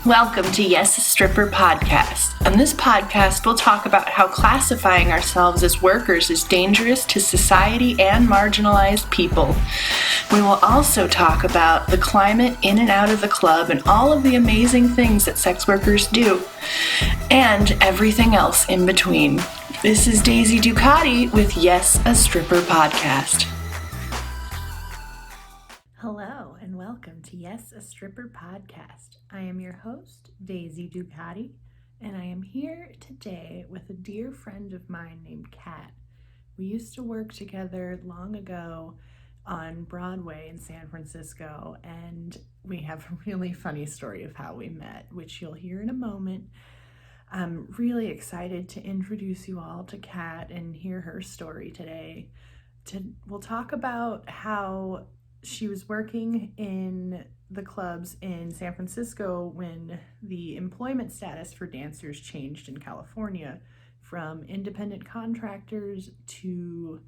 Welcome to YAS Stripper Podcast. On this podcast, we'll talk about how classifying ourselves as workers is dangerous to society and marginalized people. We will also talk about the climate in and out of the club and all of the amazing things that sex workers do, and everything else in between. This is Daisy Ducati with YAS Stripper Podcast. Hello and welcome to YAS Stripper Podcast. I am your host, Daisy Ducati, and I am here today with a dear friend of mine named Kat. We used to work together long ago on Broadway in San Francisco, and we have a really funny story of how we met, which you'll hear in a moment. I'm really excited to introduce you all to Kat and hear her story today. We'll talk about how she was working in the clubs in San Francisco when the employment status for dancers changed in California from independent contractors to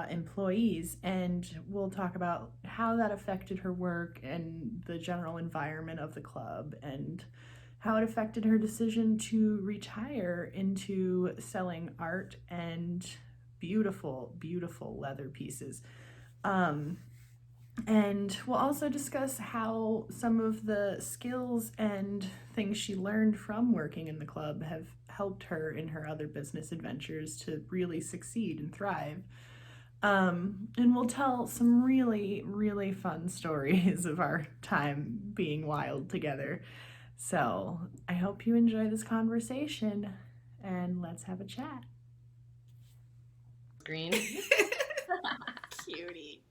employees, and we'll talk about how that affected her work and the general environment of the club and how it affected her decision to retire into selling art and beautiful, beautiful leather pieces. And we'll also discuss how some of the skills and things she learned from working in the club have helped her in her other business adventures to really succeed and thrive. And we'll tell some really, really fun stories of our time being wild together. So I hope you enjoy this conversation, and let's have a chat. Green. Cutie.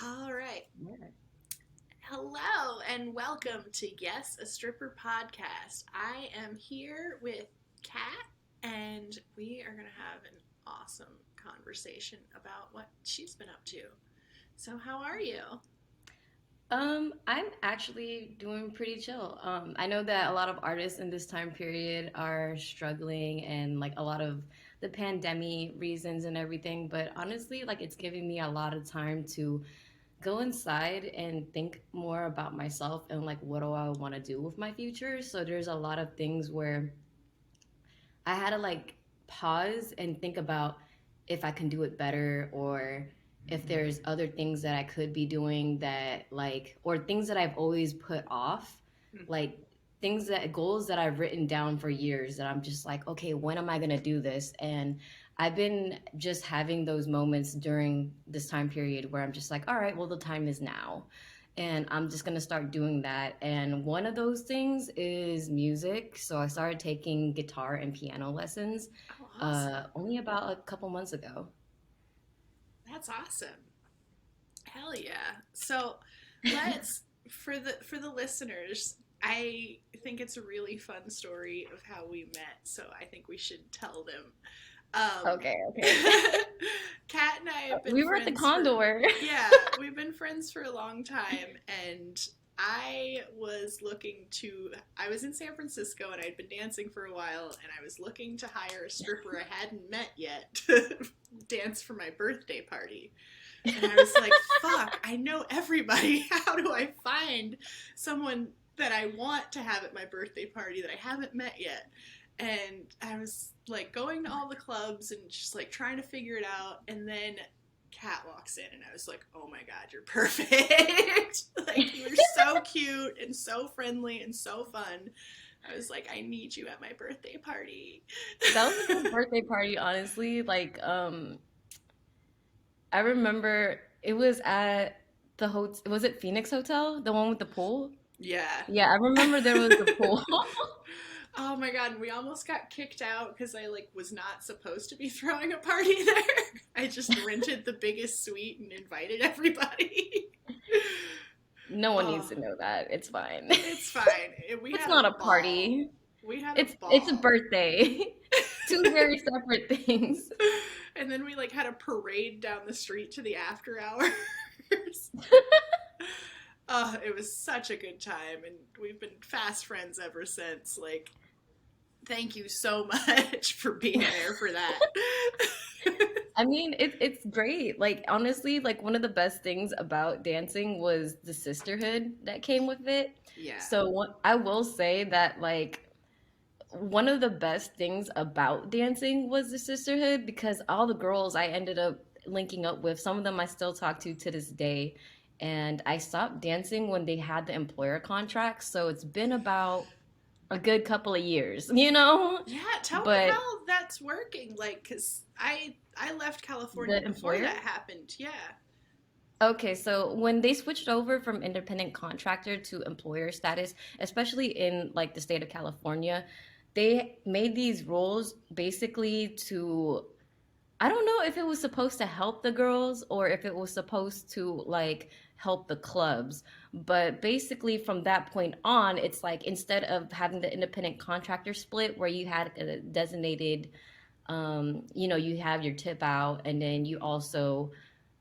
All right. Hello and welcome to YAS Stripper Podcast. I am here with Kat, and we are going to have an awesome conversation about what she's been up to. So how are you? I'm actually doing pretty chill. I know that a lot of artists in this time period are struggling and like a lot of the pandemic reasons and everything, but honestly, like it's giving me a lot of time to go inside and think more about myself and like what do I want to do with my future. So there's a lot of things where I had to like pause and think about if I can do it better or if there's other things that I could be doing that like, or things that I've always put off, like goals that I've written down for years that I'm just like, okay, when am I going to do this? And I've been just having those moments during this time period where I'm just like, all right, well, the time is now. And I'm just going to start doing that. And one of those things is music. So I started taking guitar and piano lessons only about a couple months ago. That's awesome. Hell yeah. So let's, for the listeners, I think it's a really fun story of how we met. So I think we should tell them. Okay. Kat and I have been We were at the Condor. We've been friends for a long time, and I was in San Francisco and I'd been dancing for a while, and I was looking to hire a stripper I hadn't met yet to dance for my birthday party. And I was like, fuck, I know everybody. How do I find someone that I want to have at my birthday party that I haven't met yet? And I was like going to all the clubs and just like trying to figure it out. And then Kat walks in and I was like, oh my God, you're perfect. Like, you were so cute and so friendly and so fun. I was like, I need you at my birthday party. That was a good birthday party, honestly. Like, I remember it was at the hotel. Was it Phoenix Hotel? The one with the pool? Yeah. Yeah, I remember there was the pool. Oh my God, and we almost got kicked out because I like was not supposed to be throwing a party there. I just rented the biggest suite and invited everybody. No one needs to know that. It's fine. It's fine. It's not a party. We had It's a ball. It's a birthday. Two very separate things. And then we like had a parade down the street to the after hours. It was such a good time, and we've been fast friends ever since. Like, thank you so much for being there for that. I mean, it's great. Like honestly, like one of the best things about dancing was the sisterhood that came with it. Yeah. So what I will say that like one of the best things about dancing was the sisterhood because all the girls I ended up linking up with, some of them I still talk to this day. And I stopped dancing when they had the employer contract. So it's been about a good couple of years, you know? Yeah, tell me But how that's working. Like, cause I left California the before employer? that happened. Yeah. Okay, so when they switched over from independent contractor to employer status, especially in like the state of California, they made these rules basically to, I don't know if it was supposed to help the girls or if it was supposed to like help the clubs. But basically, from that point on, it's like instead of having the independent contractor split where you had a designated, you have your tip out and then you also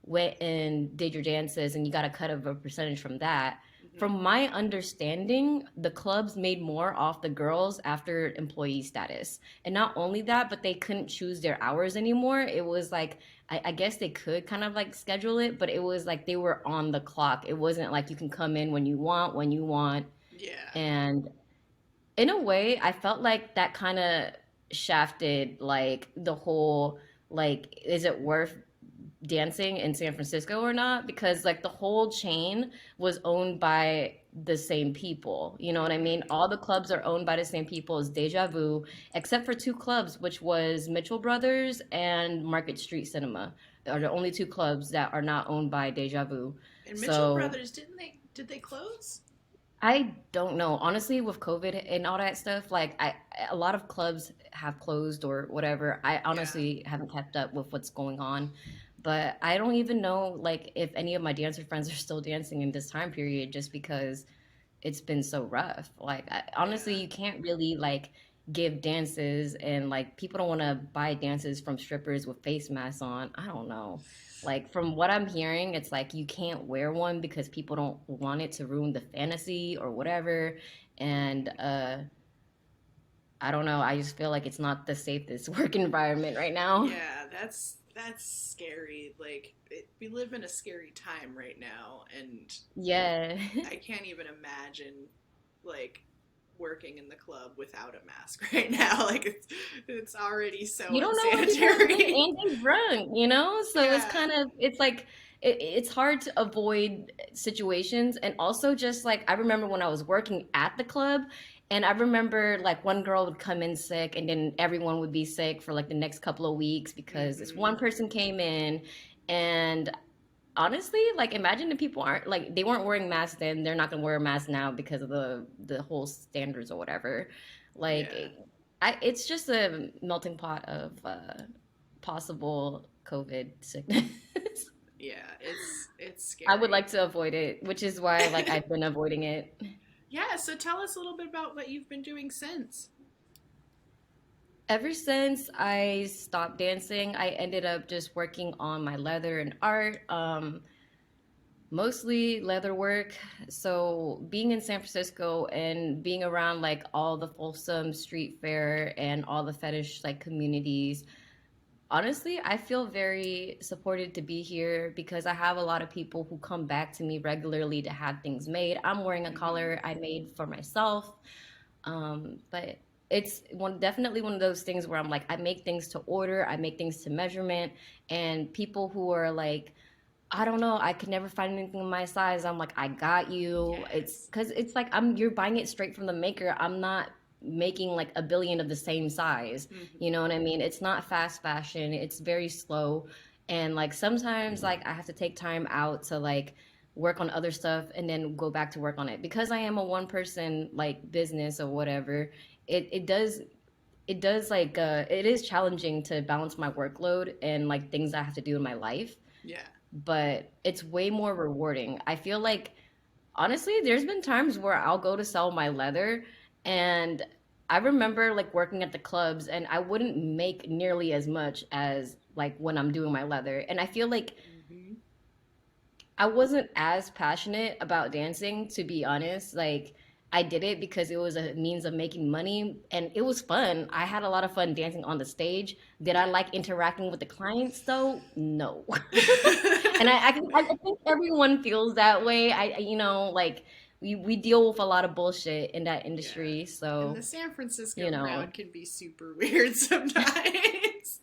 went and did your dances and you got a cut of a percentage from that. Hmm. From my understanding, the clubs made more off the girls after employee status. And not only that, but they couldn't choose their hours anymore. It was like, I guess they could kind of like schedule it, but it was like they were on the clock. It wasn't like you can come in when you want. Yeah. And in a way, I felt like that kind of shafted like the whole, like, is it worth dancing in San Francisco or not, because like the whole chain was owned by the same people. You know what I Hmm. mean? All the clubs are owned by the same people as Deja Vu, except for two clubs, which was Mitchell Brothers and Market Street Cinema. Are the only two clubs that are not owned by Deja Vu. And Mitchell So Brothers, didn't they? Did they close? I don't know. Honestly, with COVID and all that stuff, like a lot of clubs have closed or whatever. I Yeah. honestly haven't kept up with what's going on. But I don't even know like if any of my dancer friends are still dancing in this time period just because it's been so rough. Like honestly, Yeah. you can't really like give dances and like people don't want to buy dances from strippers with face masks on. I don't know. Like from what I'm hearing, it's like you can't wear one because people don't want it to ruin the fantasy or whatever. And I don't know. I just feel like it's not the safest work environment right now. Yeah, that's scary. Like we live in a scary time right now, and Yeah. I can't even imagine like working in the club without a mask right now. Like it's already so You don't know what people are doing unsanitary. and they drunk, you know? So it's Yeah. kind of it's like it's hard to avoid situations. And also just like I remember when I was working at the club and I remember like one girl would come in sick and then everyone would be sick for like the next couple of weeks because this Hmm. one person came in. And honestly, like imagine if people aren't like they weren't wearing masks then, they're not gonna wear a mask now because of the whole standards or whatever. Yeah. Like it's just a melting pot of possible COVID sickness. Yeah. It's I would like scary. to avoid it, which is why like I've been avoiding it. Yeah. So tell us a little bit about what you've been doing since. Ever since I stopped dancing, I ended up just working on my leather and art. Mostly leather work. So being in San Francisco and being around like all the Folsom Street Fair and all the fetish like communities, honestly, I feel very supported to be here because I have a lot of people who come back to me regularly to have things made. I'm wearing a Hmm. collar I made for myself. But it's definitely one of those things where I'm like, I make things to order, I make things to measurement, and people who are like, I don't know. I could never find anything in my size. I'm like, I got you. It's Yes. because it's like you're buying it straight from the maker. I'm not making like a billion of the same size. You Hmm. know what I mean? It's not fast fashion. It's very slow. And like sometimes like I have to take time out to like work on other stuff and then go back to work on it. Because I am a one person like business or whatever, it does like it is challenging to balance my workload and like things I have to do in my life, Yeah. but it's way more rewarding. I feel like honestly, there's been times where I'll go to sell my leather and I remember like working at the clubs and I wouldn't make nearly as much as like when I'm doing my leather. And I feel like Hmm. I wasn't as passionate about dancing, to be honest. Like I did it because it was a means of making money and it was fun. I had a lot of fun dancing on the stage. Did I Yeah. like interacting with the clients though? No. And I think everyone feels that way. Like we deal with a lot of bullshit in that Yeah. industry. And the So, San Francisco you know, crowd can be super weird sometimes.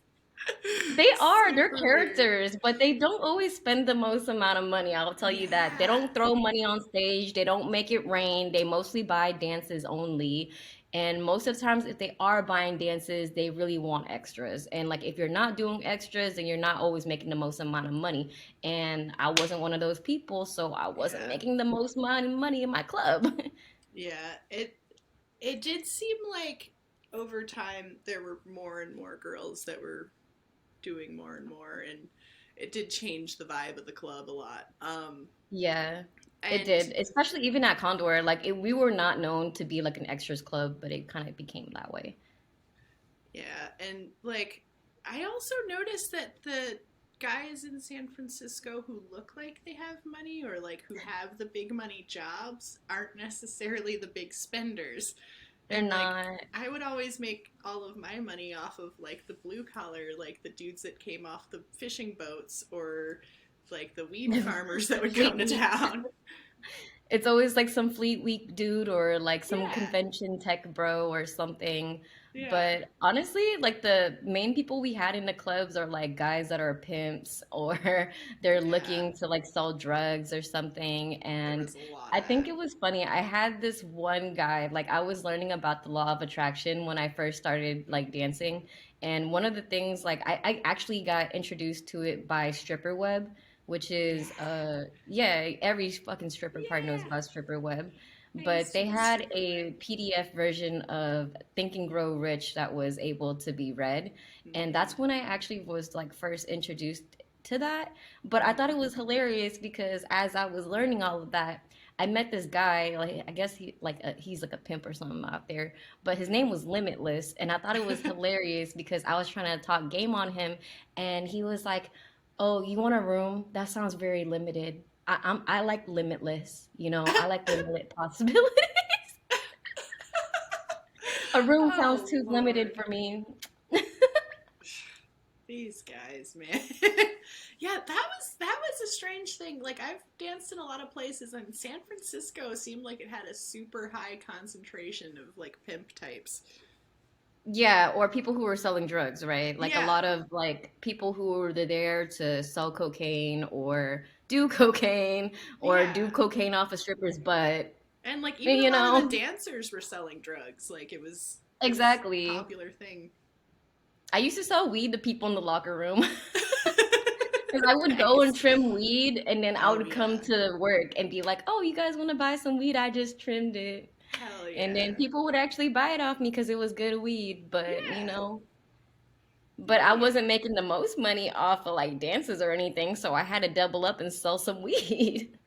they are, they're Super weird. characters, but they don't always spend the most amount of money. I'll tell you that. They Yeah. don't throw money on stage, they don't make it rain. They mostly buy dances only. And most of the times, if they are buying dances, they really want extras. And like, if you're not doing extras, then you're not always making the most amount of money. And I wasn't one of those people, so I wasn't Yeah. making the most money in my club. Yeah. It did seem like over time there were more and more girls that were doing more and more, and it did change the vibe of the club a lot. Yeah, it And did, especially even at Condor. We were not known to be like an extras club, but it kind of became that way. yeah, and like I also noticed that the guys in San Francisco who look like they have money or like who have the big money jobs aren't necessarily the big spenders. They're And like not. I would always make all of my money off of like the blue collar, like the dudes that came off the fishing boats or like the weed farmers that would Fleet come to Week. town. It's always like some Fleet Week dude or like some Yeah. convention tech bro or something. Yeah. But honestly, like the main people we had in the clubs are like guys that are pimps or they're Yeah. looking to like sell drugs or something. There And was a lot I of think that. it was funny. I had this one guy, like I was learning about the law of attraction when I first started like dancing. And one of the things, like I actually got introduced to it by Stripper Web, which Yeah. is yeah, every fucking stripper probably knows Yeah. about stripper web. I But used to they do had stripper web. a PDF version of Think and Grow Rich that was able to be read. And Mm-hmm. that's when I actually was like first introduced to that. But I thought Mm-hmm. it was hilarious because as I was learning all of that, I met this guy, like I guess he's like a pimp or something out there, but his name was Limitless, and I thought it was Mm-hmm. hilarious because I was trying to talk game on him, and he was like, "Oh, you want a room? That sounds very limited. I like limitless. I like limited possibilities. A room sounds Oh too limited Lord. for me." These guys, man. Yeah, that was a strange thing. Like I've danced in a lot of places and San Francisco seemed like it had a super high concentration of like pimp types. Yeah, or people who are selling drugs, right? Like a Yeah. lot of like people who were there to sell cocaine or do cocaine or do Yeah. cocaine off a stripper's butt. And like even a You lot of the know? dancers were selling drugs. Like it was a Exactly. popular thing. I used to sell weed to people in the locker room. Because I would go and Nice. trim weed, and then I Oh would come yeah. to work and be like, "Oh, you guys want to buy some weed? I just trimmed it." Hell And then yeah. people would actually buy it off me because it was good weed. Yeah. But Hell I yeah. wasn't making the most money off of like dances or anything, so I had to double up and sell some weed.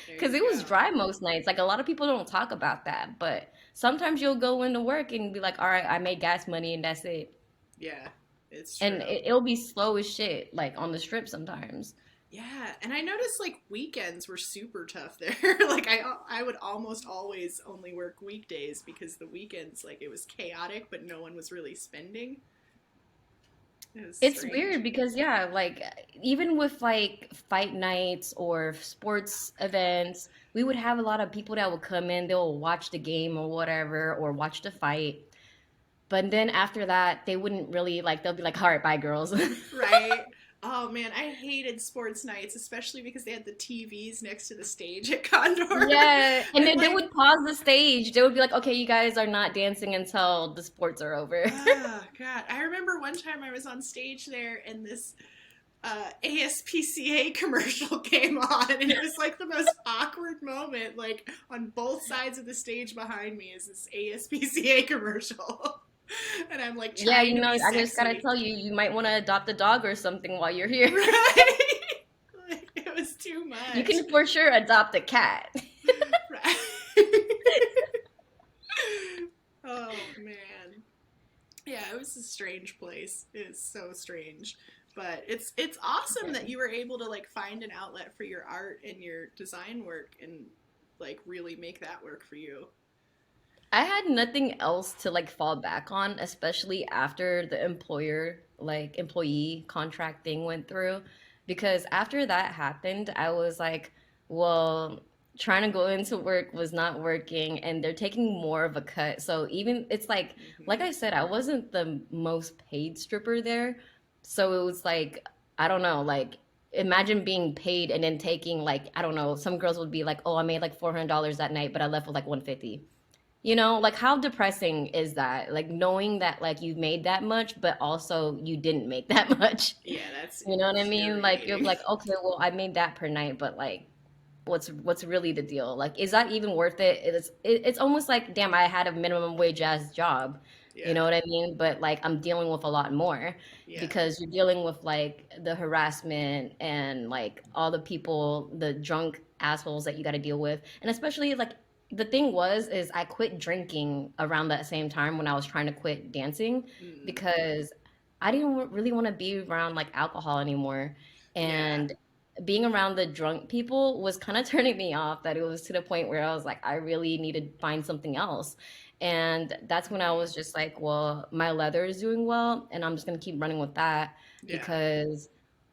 There Because you it was go. dry most nights. Like a lot of people don't talk about that, but sometimes you'll go into work and be like, "All right, I made gas money and that's it." Yeah, it's And true. it'll be slow as shit, like on the strip sometimes. Yeah, and I noticed like weekends were super tough there. Like I would almost always only work weekdays because the weekends like it was chaotic, but no one was really spending. It was It's strange. weird because yeah, like even with like fight nights or sports events, we would have a lot of people that would come in, they'll watch the game or whatever, or watch the fight. But then after that, they wouldn't really like they'll be like, "All right, bye girls." Right? Oh man, I hated sports nights, especially because they had the TVs next to the stage at Condor. Yeah, and And then they like, would pause the stage. They would be like, "Okay, you guys are not dancing until the sports are over." oh god, I remember one time I was on stage there and this ASPCA commercial came on, and it was like the most awkward moment. Like on both sides of the stage behind me is this ASPCA commercial, and I'm like Yeah, trying to be I just gotta sexy, tell you, you might want to adopt a dog or something while you're here. right? Like it was too You much, can for sure adopt a cat. right? Oh man, yeah, it was a strange place. It's so strange. But it's awesome that you were able to like find an outlet for your art and your design work and like really make that work for you. I had nothing else to like fall back on, especially after the employee contract thing went through. Because after that happened, I was like, well, trying to go into work was not working and they're taking more of a cut. So even it's like Hmm. I said, I wasn't the most paid stripper there. So it was like, I don't know, like imagine being paid and then taking like, I don't know, some girls would be like, oh, I made like $400 that night, but I left with like 150. Like how depressing is that? Like knowing that like you made that much, but also you didn't make that much. Yeah, that's You know what I mean? Like you're infuriating. like, okay, well, I made that per night, but like what's really the deal? Like, is that even worth it? It's almost like, damn, I had a minimum wage ass job. You Yeah, know what I mean? But like I'm dealing with a lot more yeah, because you're dealing with like the harassment and like all the people, the drunk assholes that you got to deal with. And especially like the thing was is I quit drinking around that same time when I was trying to quit dancing mm, because I didn't really want to be around like alcohol anymore. yeah, And being around the drunk people was kind of turning me off, that it was to the point where I was like, I really need to find something else. And that's when I was just like, well, my leather is doing well and I'm just going to keep running with that yeah, because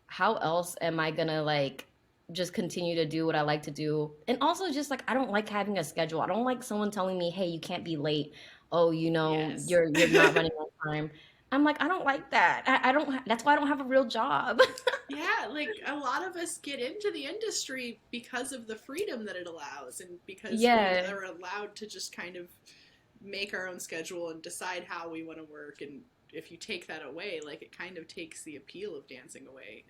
how else am I going to like just continue to do what I like to do? And also just like I don't like having a schedule. I don't like someone telling me, "Hey, you can't be late. Oh, yes. you're not running on time." I'm like, I don't like that. I don't that's why I don't have a real job. Yeah, like a lot of us get into the industry because of the freedom that it allows and because we Yeah. are allowed to just kind of make our own schedule and decide how we want to work. And if you take that away, like it kind of takes the appeal of dancing away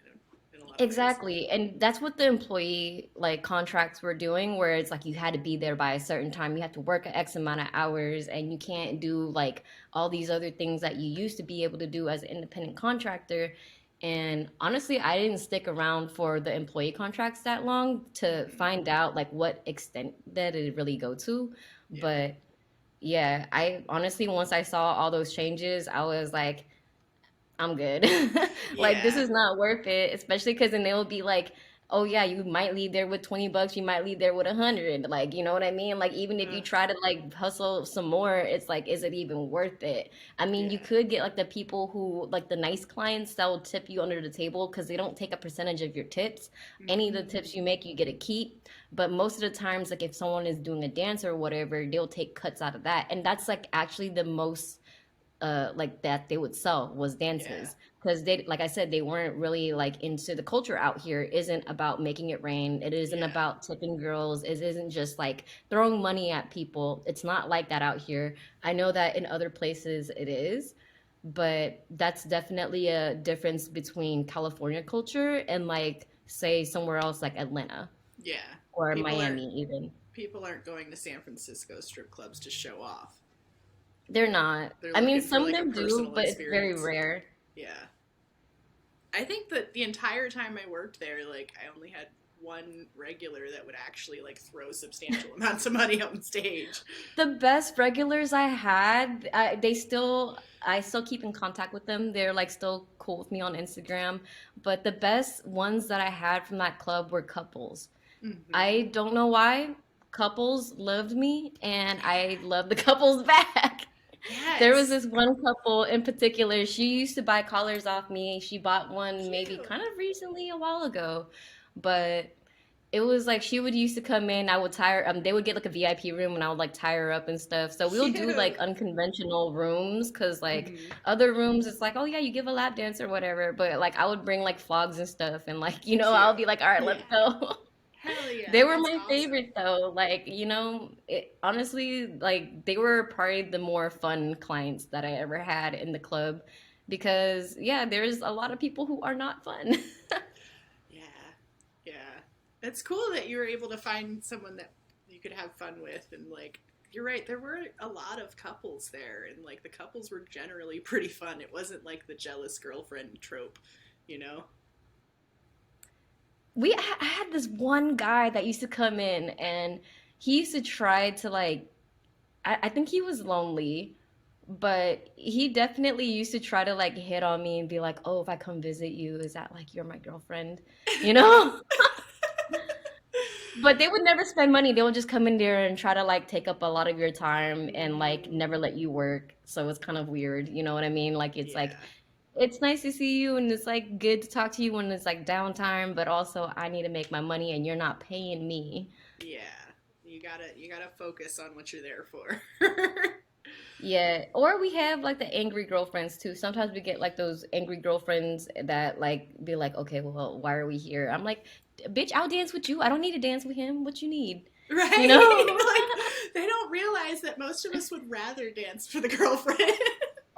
in a lot of ways. Exactly. And that's what the employee like contracts were doing, where it's like you had to be there by a certain time. You have to work X amount of hours and you can't do like all these other things that you used to be able to do as an independent contractor. And honestly, I didn't stick around for the employee contracts that long to Hmm. find out like what extent that it really go to. Yeah, But yeah, I honestly, once I saw all those changes, I was like, I'm good. Like this yeah, is not worth it, especially because then they'll be like, oh yeah, you might leave there with $20, you might leave there with 100. Like, you know what I mean? Like even if you uh, try to like hustle some more, it's like, is it even worth it? I mean, you yeah. could get like the people who like the nice clients that will tip you under the table because they don't take a percentage of your tips. Any of the tips Mm, you make, you get a keep. But most of the times, like if someone is doing a dance or whatever, they'll take cuts out of that. And that's like actually the most like that they would sell was yeah, dances because they like I said they weren't really like into the culture out here isn't about making it rain, it isn't yeah. about tipping girls, it isn't just like throwing money at people. It's not like that out here. I know that in other places it is, but that's definitely a difference between California culture and like say somewhere else like Atlanta Yeah. or People aren't Miami even. people aren't going to San Francisco strip clubs to show off. They're not. They're I mean looking for some of like a them do, personal but it's very experience. rare. Yeah. I think that the entire time I worked there, like I only had one regular that would actually like throw substantial amounts of money on stage. The best regulars I had, I still keep in contact with them. They're like still cool with me on Instagram. But the best ones that I had from that club were couples. Hmm. I don't know why. Couples loved me and I loved the couples back. Yeah, There was it's this one couple in particular. She used to buy collars off me. She bought one maybe cute. kind of recently, a while ago. But it was like she would used to come in, I would tie her, they would get like a VIP room and I would like tie her up and stuff. So we'll do like Cute. unconventional rooms because like Hmm. other rooms it's like, oh yeah, you give a lap dance or whatever. But like I would bring like flogs and stuff and like, Cute. I'll be like, all right, Yeah. let's go. Hell They yeah, were that's my awesome. favorite though. Like, honestly, like they were probably the more fun clients that I ever had in the club because yeah, there's a lot of people who are not fun. Yeah. Yeah. It's cool that you were able to find someone that you could have fun with and like you're right, there were a lot of couples there and like the couples were generally pretty fun. It wasn't like the jealous girlfriend trope, you know? I had this one guy that used to come in and he used to try to like I think he was lonely, but he definitely used to try to like hit on me and be like, oh, if I come visit you, is that like you're my girlfriend, you know? But they would never spend money. They would just come in there and try to like take up a lot of your time and like Mm, never let you work. So it's kind of weird, you know what I mean? Like yeah. it's nice to see you and it's like good to talk to you when it's like downtime, but also I need to make my money and you're not paying me. Yeah. You gotta focus on what you're there for. Yeah, or we have like the angry girlfriends too. Sometimes we get like those angry girlfriends that like be like, "Okay, well, why are we here?" I'm like, "Bitch, I'll dance with you. I don't need to dance with him. What you need?" You Right? know? Like they don't realize that most of us would rather dance for the girlfriend.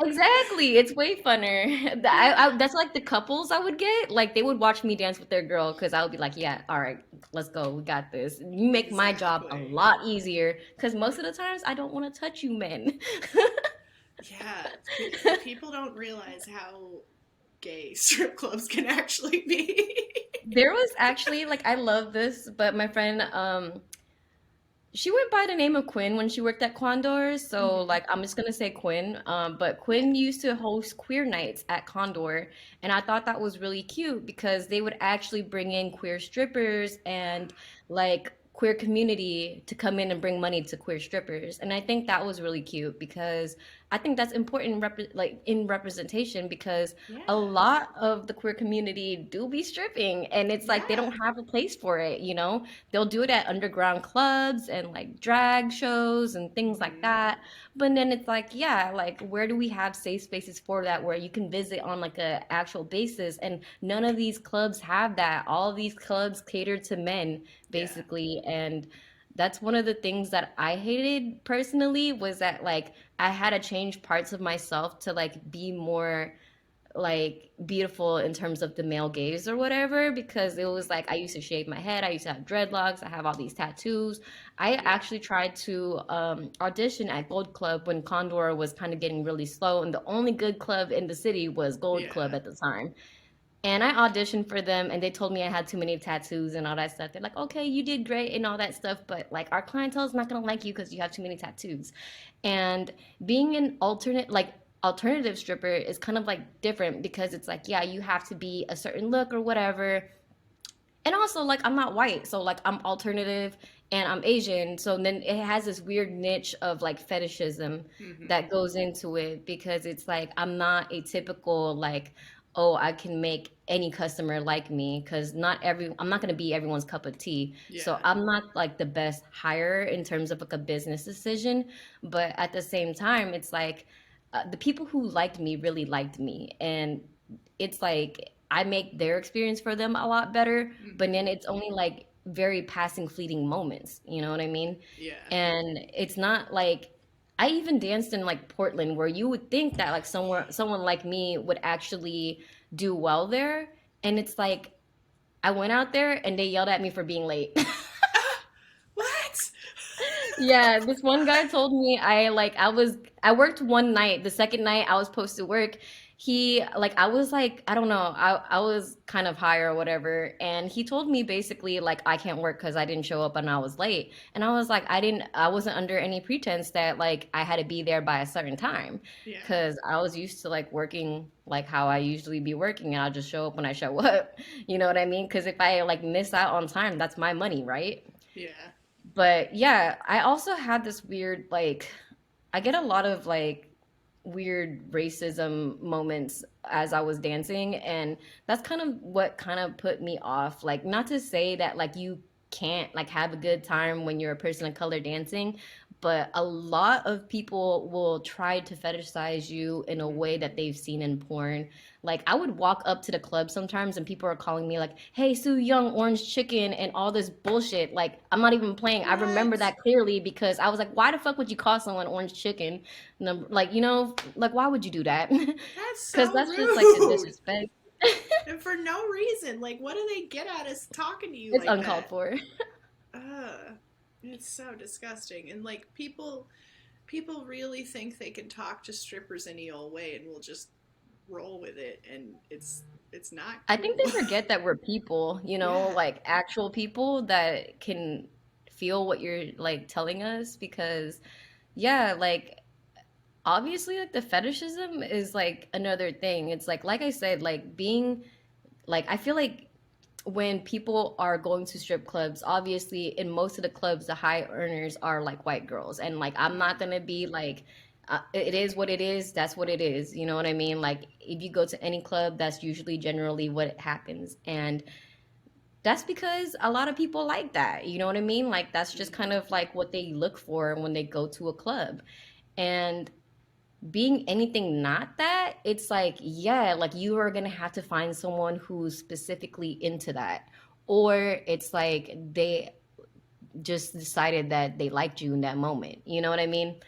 Exactly. It's way funner. Yeah. That's like the couples I would get. Like they would watch me dance with their girl because I would be like, yeah, all right, let's go. We got this. You make my job a Exactly. lot easier because most of the times I don't want to touch you men. Yeah. People don't realize how gay strip clubs can actually be. There was actually like I love this, but my friend she went by the name of Quinn when she worked at Condor, so Hmm. like I'm just gonna say Quinn. But Yeah. Quinn used to host queer nights at Condor, and I thought that was really cute because they would actually bring in queer strippers and like queer community to come in and bring money to queer strippers, and I think that was really cute because I think that's important like in representation because a Yeah. lot of the queer community do be stripping, and it's like they Yeah. don't have a place for it, they'll do it at underground clubs and like drag shows and things like Hmm. that. But then it's like, yeah, like where do we have safe spaces for that where you can visit on like a actual basis? And none of these clubs have that. All of these clubs cater to men Yeah. basically. And that's one of the things that I hated personally was that like I had to change parts of myself to like be more like beautiful in terms of the male gaze or whatever because it was Hmm. like I used to shave my head, I used to have dreadlocks, I have all these tattoos. I Yeah. actually tried to audition at Gold Club when Condor was kind of getting really slow, and the only good club in the city was Gold Club Yeah. at the time. And I auditioned for them, and they told me I had too many tattoos and all that stuff. They're like, okay, you did great and all that stuff, but like our clientele is not gonna like you because you have too many tattoos. And being an alternative stripper is kind of like different because it's like, yeah, you have to be a certain look or whatever. And also, like, I'm not white, so like I'm alternative and I'm Asian. So then it has this weird niche of like fetishism Hmm. that goes into it because it's like I'm not a typical like, oh, I can make any customer like me because I'm not gonna be everyone's cup of tea. So Yeah. I'm not like the best hire in terms of like a business decision. But at the same time, it's like the people who liked me really liked me, and it's like I make their experience for them a lot better, but then Hmm. it's only like very passing fleeting moments, you know what I mean? Yeah. And it's not like I even danced in like Portland where you would think that like someone like me would actually do well there, and it's like I went out there and they yelled at me for being late. Ah, what? Yeah, this one guy told me I worked one night. The second night I was supposed to work, I was like I don't know, I was kind of high or whatever, and he told me basically like I can't work because I didn't show up and I was late. And I was like I wasn't under any pretense that like I had to be there by a certain time Yeah. because I was used to like working like how I usually be working and I'll just show up when I show up. You know what I mean? Because if I like miss out on time, that's my money, right? Yeah. But yeah, I also had this weird like I get a lot of like weird racism moments as I was dancing, and that's kind of what kind of put me off. Like not to say that like you can't like have a good time when you're a person of color dancing, but a lot of people will try to fetishize you in a way that Hmm. they've seen in porn. Like I would walk up to the club sometimes and people are calling me like, "Hey, Sue Young, orange chicken," and all this bullshit. Like I'm not even playing. I remember What? that clearly because I was like, "Why the fuck would you call someone orange chicken?" Number like like why would you do that? That's Because so that's just like a rude. disrespect. And for no reason. Like, what do they get out of talking to you It's like uncalled that? for. Ugh. It's so disgusting. And like people really think they can talk to strippers any old way and will just roll with it, and it's not I think cool. they forget that we're people, Yeah. like actual people that can feel what you're like telling us because yeah, like obviously like the fetishism is like another thing. It's like I said, like being like I feel like when people are going to strip clubs, obviously in most of the clubs, the high earners are like white girls. And like, I'm not Mm-hmm. gonna be like, it is what it is. That's what it is. You know what I mean? Like, if you go to any club, that's usually generally what happens. And that's because a lot of people like that. You know what I mean? Like, that's just kind Mm-hmm. of like what they look for when they go to a club. And being anything not that, it's like, yeah, like you are gonna have to find someone who's specifically into that. Or it's like they just decided that they liked you in that moment. You know what I mean?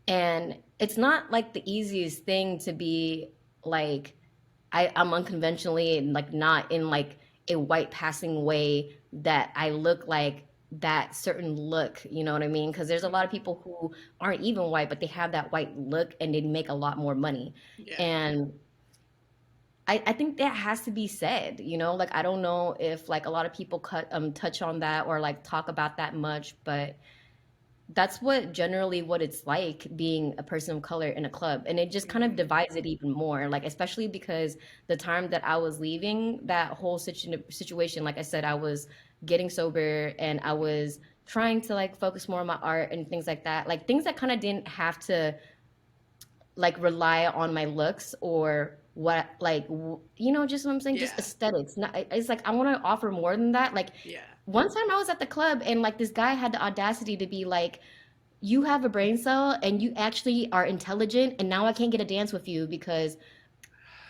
And it's not like the easiest thing to be like, I'm unconventionally and like not in like a white passing way that I look like that certain look, you know what I mean? Because there's a lot of Mm-hmm. people who aren't even white, but they have that white look and they make a lot more money. Yeah. And I think that has to be said, you know, like I don't know if like a lot of people touch on that or like talk about that much, but that's what generally what it's like being a person of color in a club, and it just kind of Mm-hmm. divides it even more, like especially because the time that I was leaving that whole situation, like I said, I was getting sober and I Mm-hmm. was trying to like focus more on my art and things like that, like things that kind of didn't have to like rely on my looks or what like you know, just what I'm saying, just Yeah. aesthetics. Not, it's like I want to offer more than that. Like Yeah. one time I was at the club and like this guy had the audacity to be like, you have a brain cell and you actually are intelligent and now I can't get a dance with you because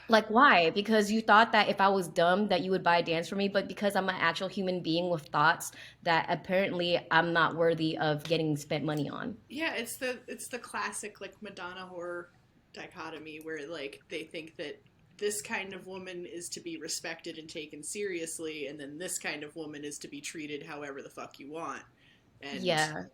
like why? Because you thought that if I was dumb that you would buy a dance for me, but because I'm an actual human being with thoughts that apparently I'm not worthy of getting spent money on. Yeah, it's the classic like Madonna horror dichotomy where like they think that this kind of woman is to be respected and taken seriously, and then this kind of woman is to be treated however the fuck you want. And Yeah.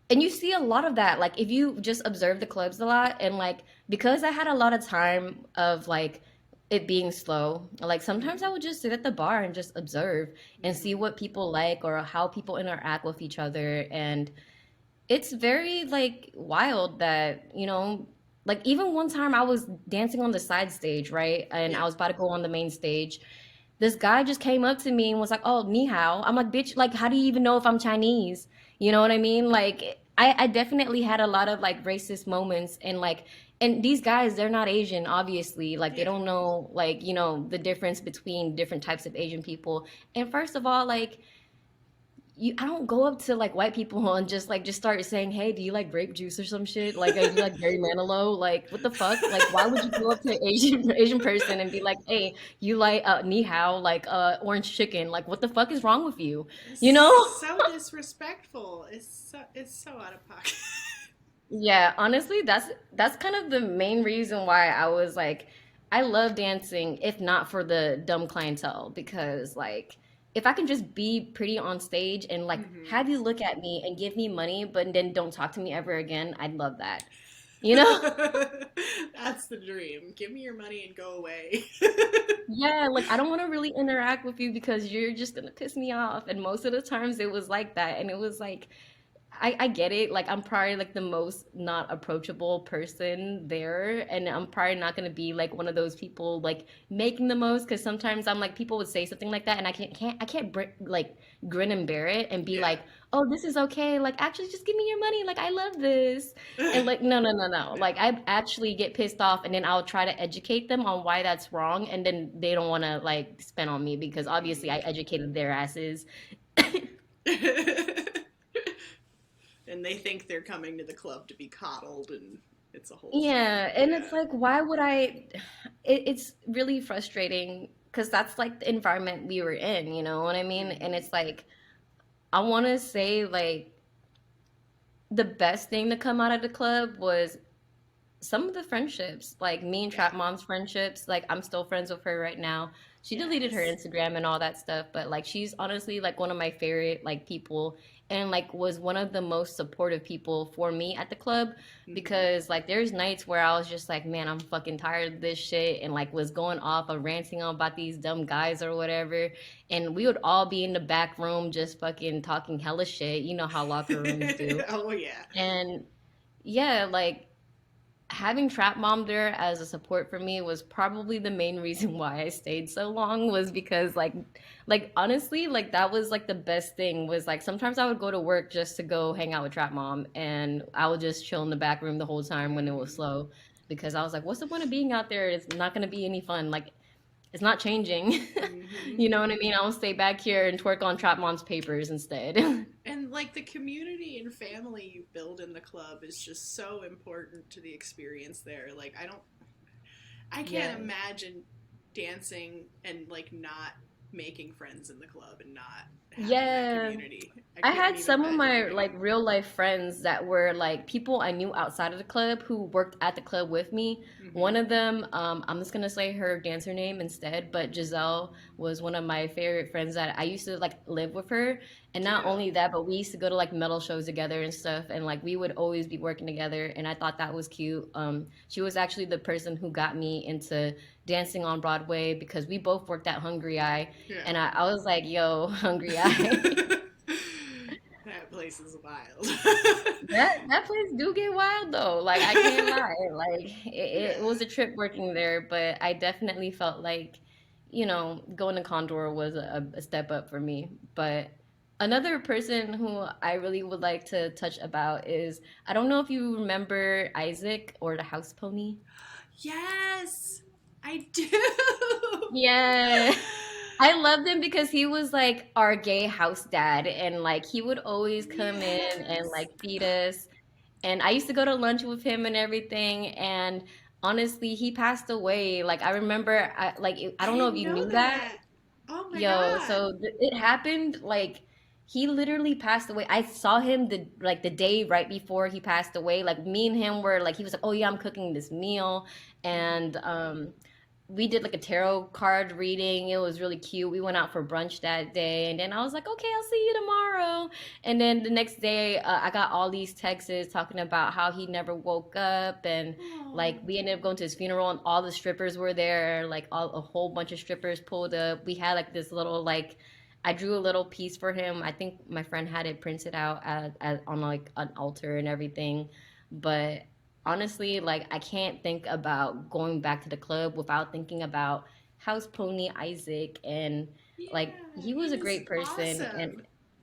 And you see a lot of that, like if you just observe the clubs a lot, and like because I had a lot of time of like it being slow, like sometimes I mm-hmm. would just sit at the bar and just observe and see Mm-hmm. what people like or how people interact with each other. And it's very like wild that, you know, like even one time I was dancing on the side stage, right? And I Yeah. was about to go on the main stage. This guy just came up to me and was like, "Oh, ni hao." I'm like, "Bitch, like how do you even know if I'm Chinese?" You know what I mean? Like I definitely had a lot of like racist moments, and like and these guys, they're not Asian, obviously. Like they Yeah. don't know like, you know, the difference between different types of Asian people. And first of all, like I don't go up to like white people and just start saying, "Hey, do you like grape juice or some shit? Like, do you like Barry Manilow? Like, what the fuck? Like, why would you go up to an Asian person and be like, "Hey, you like ni hao, like orange chicken? Like, what the fuck is wrong with you?" You know? It's so disrespectful. It's so out of pocket. Yeah, honestly, that's kind of the main reason why I was like, I love dancing, if not for the dumb clientele, because like if I can just be pretty on stage and like Mm-hmm. have you look at me and give me money, but then don't talk to me ever again, I'd love that. You know? That's the dream. Give me your money and go away. Yeah, like I don't want to really interact with you because you're just gonna piss me off. And most of the times it was like that. And it was like I get it. Like I'm probably like the most not approachable person there, and I'm probably not gonna be like one of those people like making the most. Because sometimes I'm like people would say something like that, and I can't like grin and bear it and be Yeah. like, oh, this is okay. Like actually, just give me your money. Like I love this, and like no, no, no, no. Like No. I actually get pissed off, and then I'll try to educate them on why that's wrong, and then they don't want to like spend on me because obviously I Mm-hmm. educated their asses. And they think they're coming to the club to be coddled, and it's a whole thing. Yeah, and it's Yeah. like, why would I? It's really frustrating because that's like the environment we were in, you know what I mean? And Mm-hmm. it's like, I want to say, like, the best thing to come out of the club was some of the friendships, like me and Trap Yeah. Mom's friendships, like I'm still friends with her right now. She deleted her Yes. Instagram and all that stuff, but like she's honestly like one of my favorite like people, and like was one of the most supportive people for me at the club, Mm-hmm. because like there's nights where I was just like, man, I'm fucking tired of this shit, and like was going off of ranting on about these dumb guys or whatever, and we would all be in the back room just fucking talking hella shit. You know how locker rooms do. Oh yeah. And yeah, like having Trap Mom there as a support for me was probably the main reason why I stayed so long, was because like honestly, like that was like the best thing. Was like sometimes I would go to work just to go hang out with Trap Mom, and I would just chill in the back room the whole time when it was Mm-hmm. slow, because I was like, what's the point of being out there? It's not going to be any fun. Like, it's not changing. Mm-hmm. You know what I mean? I'll stay back here and twerk on Trap Mom's papers instead. And like the community and family you build in the club is just so important to the experience there. Like I can't Yeah. imagine dancing and like not making friends in the club and not having that Yeah. community. I I can't had even some of imagine my doing like it. real life friends that were like people I knew outside of the club who worked at the club with me. Mm-hmm. One of them, I'm just gonna say her dancer name instead, but Giselle was one of my favorite friends that I used to like live with her. And not Cute. only that, but we used to go to like metal shows together and stuff, and like we would always be working together, and I thought that was cute. She was actually the person who got me into dancing on Broadway because we both worked at Hungry Eye, Yeah. and I was like, yo, Hungry Eye. That place is wild. That place do get wild though. Like I can't lie. Like it Yeah. was a trip working there, but I definitely felt like, going to Condor was a step up for me. But another person who I really would like to touch about is, I don't know if you remember Isaac or the House Pony. Yes, I do. Yeah. I loved him because he was like our gay house dad, and like he would always come in and Yes. like feed us. And I used to go to lunch with him and everything. And honestly, he passed away. Like I remember, I I don't know if didn't you know knew that. that. Oh my Yo, god. so it happened like he literally passed away. I saw him the day right before he passed away. Like me and him were like, he was like, "Oh yeah, I'm cooking this meal," Mm-hmm. and we did like a tarot card reading. It was really cute. We went out for brunch that day, and then I was like, "Okay, I'll see you tomorrow." And then the next day, I got all these texts talking about how he never woke up, and like Oh. we ended up going to his funeral, and all the strippers were there. Like a whole bunch of strippers pulled up. We had like this little like. I drew a little piece for him. I think my friend had it printed out on like an altar and everything. But honestly, like I can't think about going back to the club without thinking about House Pony Isaac, and like Yeah, he he was a was great person. And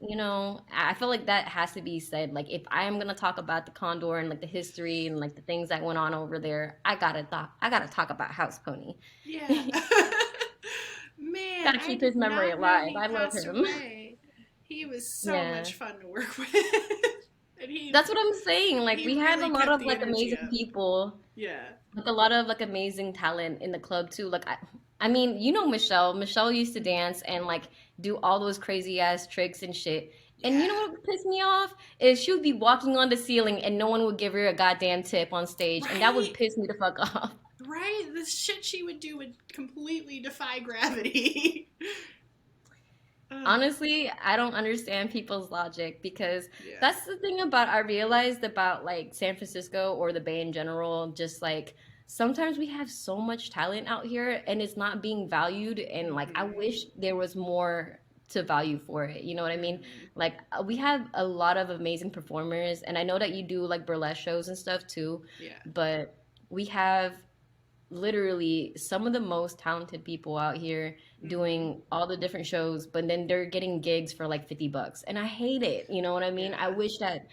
awesome. I feel like that has to be said. Like if I am gonna talk about the Condor and like the history and like the things that went on over there, I gotta talk about House Pony. Yeah. Man, Gotta I keep his did memory not know alive. he I love passed him. away. He was so Yeah. much fun to work with. And That's what I'm saying. Like he we had a really lot kept of the like energy amazing up. people, Yeah. like a lot of like amazing talent in the club too. Like I mean, Michelle. Michelle used to dance and like do all those crazy ass tricks and shit. And you know Yeah. what would piss me off is she would be walking on the ceiling and no one would give her a goddamn tip on stage, and that would Right? piss me the fuck off. Right? The shit she would do would completely defy gravity. Ugh. Honestly, I don't understand people's logic, because Yeah. that's the thing about I realized about like San Francisco or the Bay in general, just like sometimes we have so much talent out here and it's not being valued, and like I Mm-hmm. wish there was more to value for it. You know what I mean? Mm-hmm. Like we have a lot of amazing performers, and I know that you do like burlesque shows and stuff too, Yeah. but we have literally some of the most talented people out here Mm-hmm. doing all the different shows, but then they're getting gigs for like $50. And I hate it. You know what I mean? I Yeah. wish that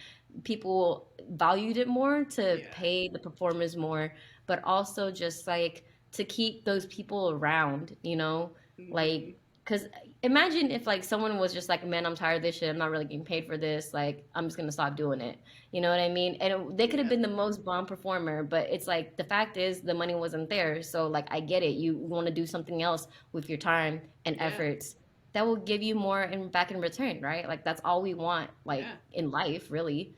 people valued it more, to Yeah. pay the performers more, but also just like to keep those people around, Mm-hmm. like, because imagine if like someone was just like, man, I'm tired of this shit. I'm not really getting paid for this. Like, I'm just gonna stop doing it. You know what I mean? And they could have Yeah. been the most bomb performer, but it's like the fact is the money wasn't there. So like I get it. You want to do something else with your time and Yeah. efforts that will give you more in back in return, right? Like that's all we want, like Yeah. in life, really.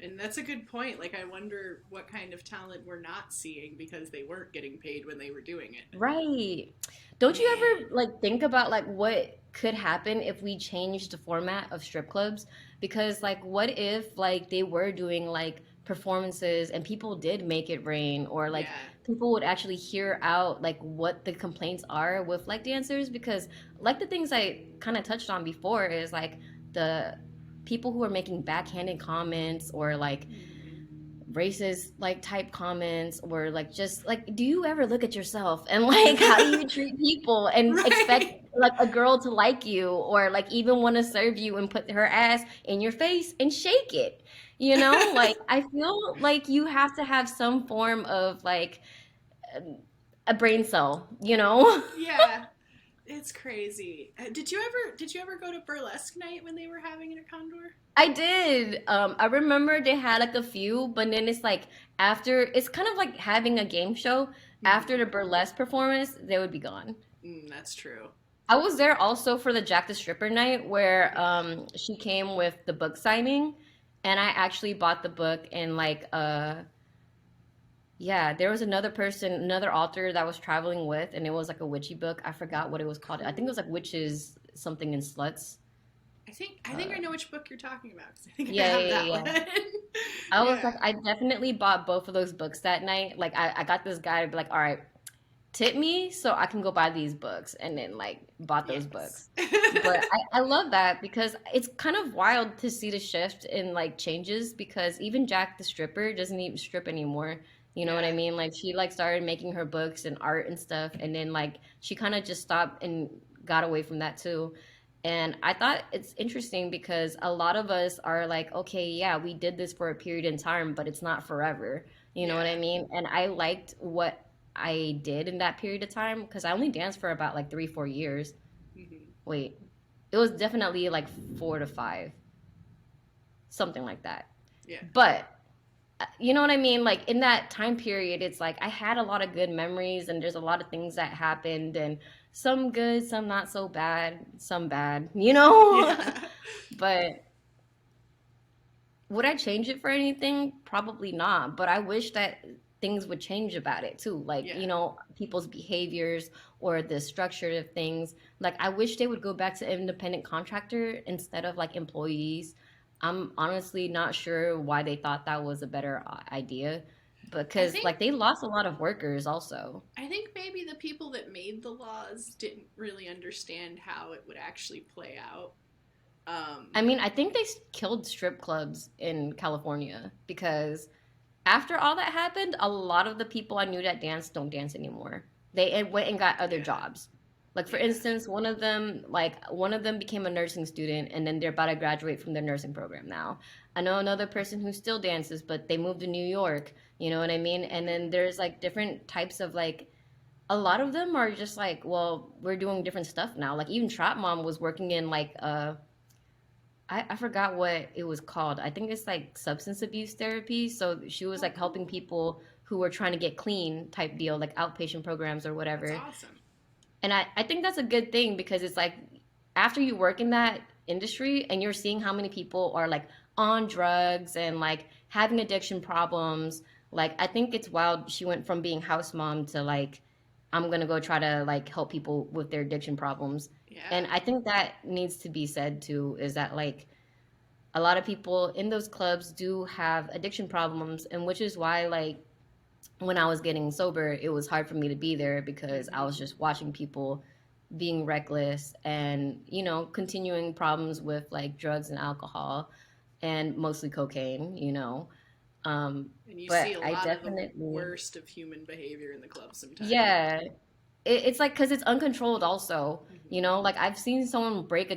And that's a good point. Like, I wonder what kind of talent we're not seeing because they weren't getting paid when they were doing it. Right. Don't you Man. ever like think about like what could happen if we changed the format of strip clubs? Because like what if like they were doing like performances and people did make it rain, or like Yeah. people would actually hear out like what the complaints are with like dancers? Because like the things I kind of touched on before is like the people who are making backhanded comments, or like Mm-hmm. racist like type comments, or like just like, do you ever look at yourself and like how do you treat people and expect Right. like a girl to like you, or like even want to serve you and put her ass in your face and shake it, you know? Like I feel like you have to have some form of like a brain cell, you know? Yeah. It's crazy. Did you ever go to burlesque night when they were having it at Condor? I did. I remember they had like a few, but then it's like after, it's kind of like having a game show. After Hmm. the burlesque performance, they would be gone. That's true. I was there also for the Jack the Stripper night where Yeah. she came with the book signing, and I actually bought the book, and like yeah, there was another person, another author that was traveling with, and it was like a witchy book. I forgot what it was called. I think it was Cool. like Witches something in Sluts. I think I Uh know which book you're talking about because I think I yeah, have yeah, that yeah, one. yeah. I was Yeah. like, I definitely bought both of those books that night. Like, I got this guy to be like, all right, tip me so I can go buy these books, and then like bought those Yes. books. But I love that because it's kind of wild to see the shift in like changes, because even Jack the Stripper doesn't even strip anymore. You know what I Yeah. mean? Like she like started making her books and art and stuff, and then like she kind of just stopped and got away from that too. And I thought it's interesting because a lot of us are like, okay, yeah, we did this for a period in time, but it's not forever. You know what I Yeah. mean? And I liked what I did in that period of time because I only danced for about like 3, 4 years. Hmm. Wait, it was definitely like 4 to 5, something like that. Yeah. But you know what I mean? Like in that time period, it's like I had a lot of good memories, and there's a lot of things that happened, and some good, some not so bad, some bad, you know? Yeah. But would I change it for anything? Probably not. But I wish that things would change about it too. Like, Yeah. you know, people's behaviors or the structure of things. Like, I wish they would go back to independent contractor instead of like employees. I'm honestly not sure why they thought that was a better idea, I because think like they lost a lot of workers also. I think maybe the people that made the laws didn't really understand how it would actually play out. I Um, mean, I think they killed strip clubs in California because after all that happened, a lot of the people I knew that danced don't dance anymore. They went and got other yeah. jobs. Like for Yeah. instance, one of them became a nursing student, and then they're about to graduate from their nursing program now. I know another person who still dances, but they moved to New York. You know what I mean? And then Hmm. there's like different types of like, a lot of them are just like, well, we're doing different stuff now. Like even Trap Mom was working in like I forgot what it was called. I think it's like substance abuse therapy. So she was Oh, like helping cool. people who were trying to get clean type deal, like outpatient programs or That's whatever. awesome. And I think that's a good thing because it's like after you work in that industry and you're seeing how many people are like on drugs and like having addiction problems, like I think it's wild she went from being house mom to like, I'm gonna go try to like help people with their addiction problems. And Yeah. I think that needs to be said too, is that like a lot of people in those clubs do have addiction problems, and which is why like when I was getting sober it was hard for me to be there because I was Hmm. just watching people being reckless and, you know, continuing problems with like drugs and alcohol, and mostly cocaine, you know. um And you but see a I lot of the definitely, worst of human behavior in the club sometimes. yeah, it's like because it's uncontrolled also, you Hmm. know. Like I've seen someone break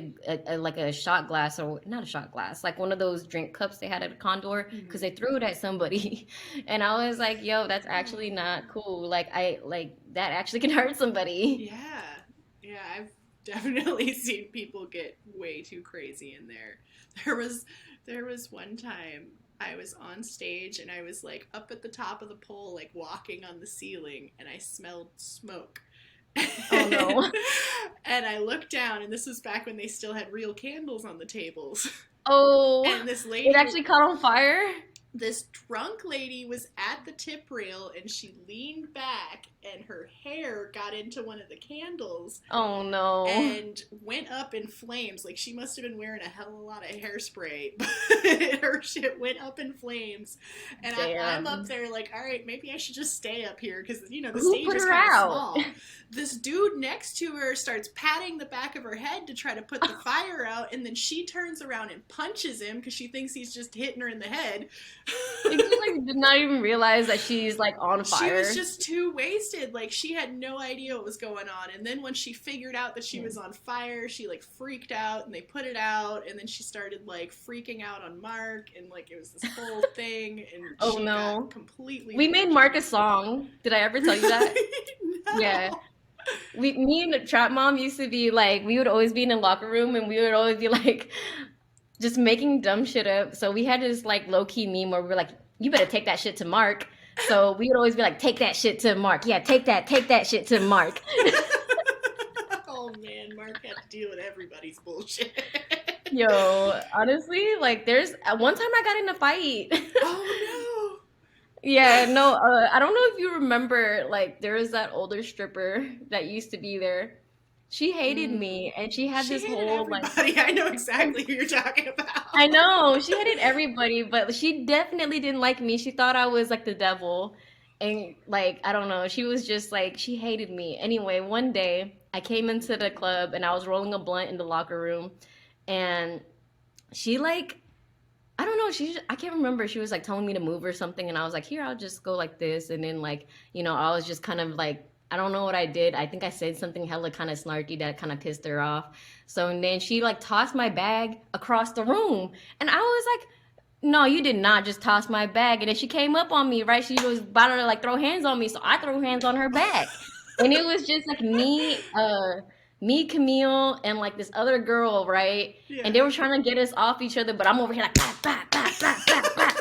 like a shot glass, or not a shot glass, like one of those drink cups they had at a Condor, because Hmm. they threw it at somebody. And I was like, yo, that's actually not Oh. cool. Like I like that actually can hurt somebody. Yeah. Yeah, I've definitely seen people get way too crazy in there. There was there was one time I was on stage and I was like up at the top of the pole like walking on the ceiling and I smelled smoke. Oh and, no. and I looked down and this was back when they still had real candles on the tables. Oh, And this it lady actually caught on fire. this drunk lady was at the tip rail and she leaned back and her hair got into one of the candles Oh no. and went up in flames. Like she must have been wearing a hell of a lot of hairspray, but her shit went up in flames. And I'm up Damn. there like, all right, maybe I should just stay up here because the Who stage put is her kind of out? small. This dude next to her starts patting the back of her head to try to put the fire out, and then she turns around and punches him because she thinks he's just hitting her in the head. Like she's like did not even realize that she's like on She was fire. just too wasted. Like, she had no idea what was going on. And then when she figured out that she Yeah. was on fire, she like freaked out and they put it out. And then she started like freaking out on Mark. And like, it was this whole thing. And Oh she got no. completely. We made Mark a song. Did I ever tell you that? No. Yeah. Me and the trap mom used to be like, we would always be in the locker room and we would always be like, just making dumb shit up. So we had this like low key meme where we were like, you better take that shit to Mark. So we would always be like, take that shit to Mark. Yeah, take that shit to Mark. Oh man, Mark had to deal with everybody's bullshit. Yo, honestly, like there's one time I got in a fight. Oh Yeah, no, I don't know if you remember, like there was that older stripper that used to be there. She no. hated me and she had She this hated whole like everybody. I know exactly who you're talking about. I know she hated everybody, but she definitely didn't like me. She thought I was like the devil. And like, I don't know, she was just like, she hated me. Anyway, one day I came into the club and I was rolling a blunt in the locker room and she like, I don't know, I can't remember. She was like telling me to move or something. And I was like, here, I'll just go like this. And then like, I was just kind of like, I don't know what I did. I think I said something hella kind of snarky that kind of pissed her off. So and then she like tossed my bag across the room. And I was like, no, you did not just toss my bag. And then she came up on me, right? She was about to like throw hands on me. So I threw hands on her back. And it was just like me, Camille, and like this other girl, right? Yeah. And they were trying to get us off each other, but I'm over here like, bah, bah, bah, bah, bah, bah.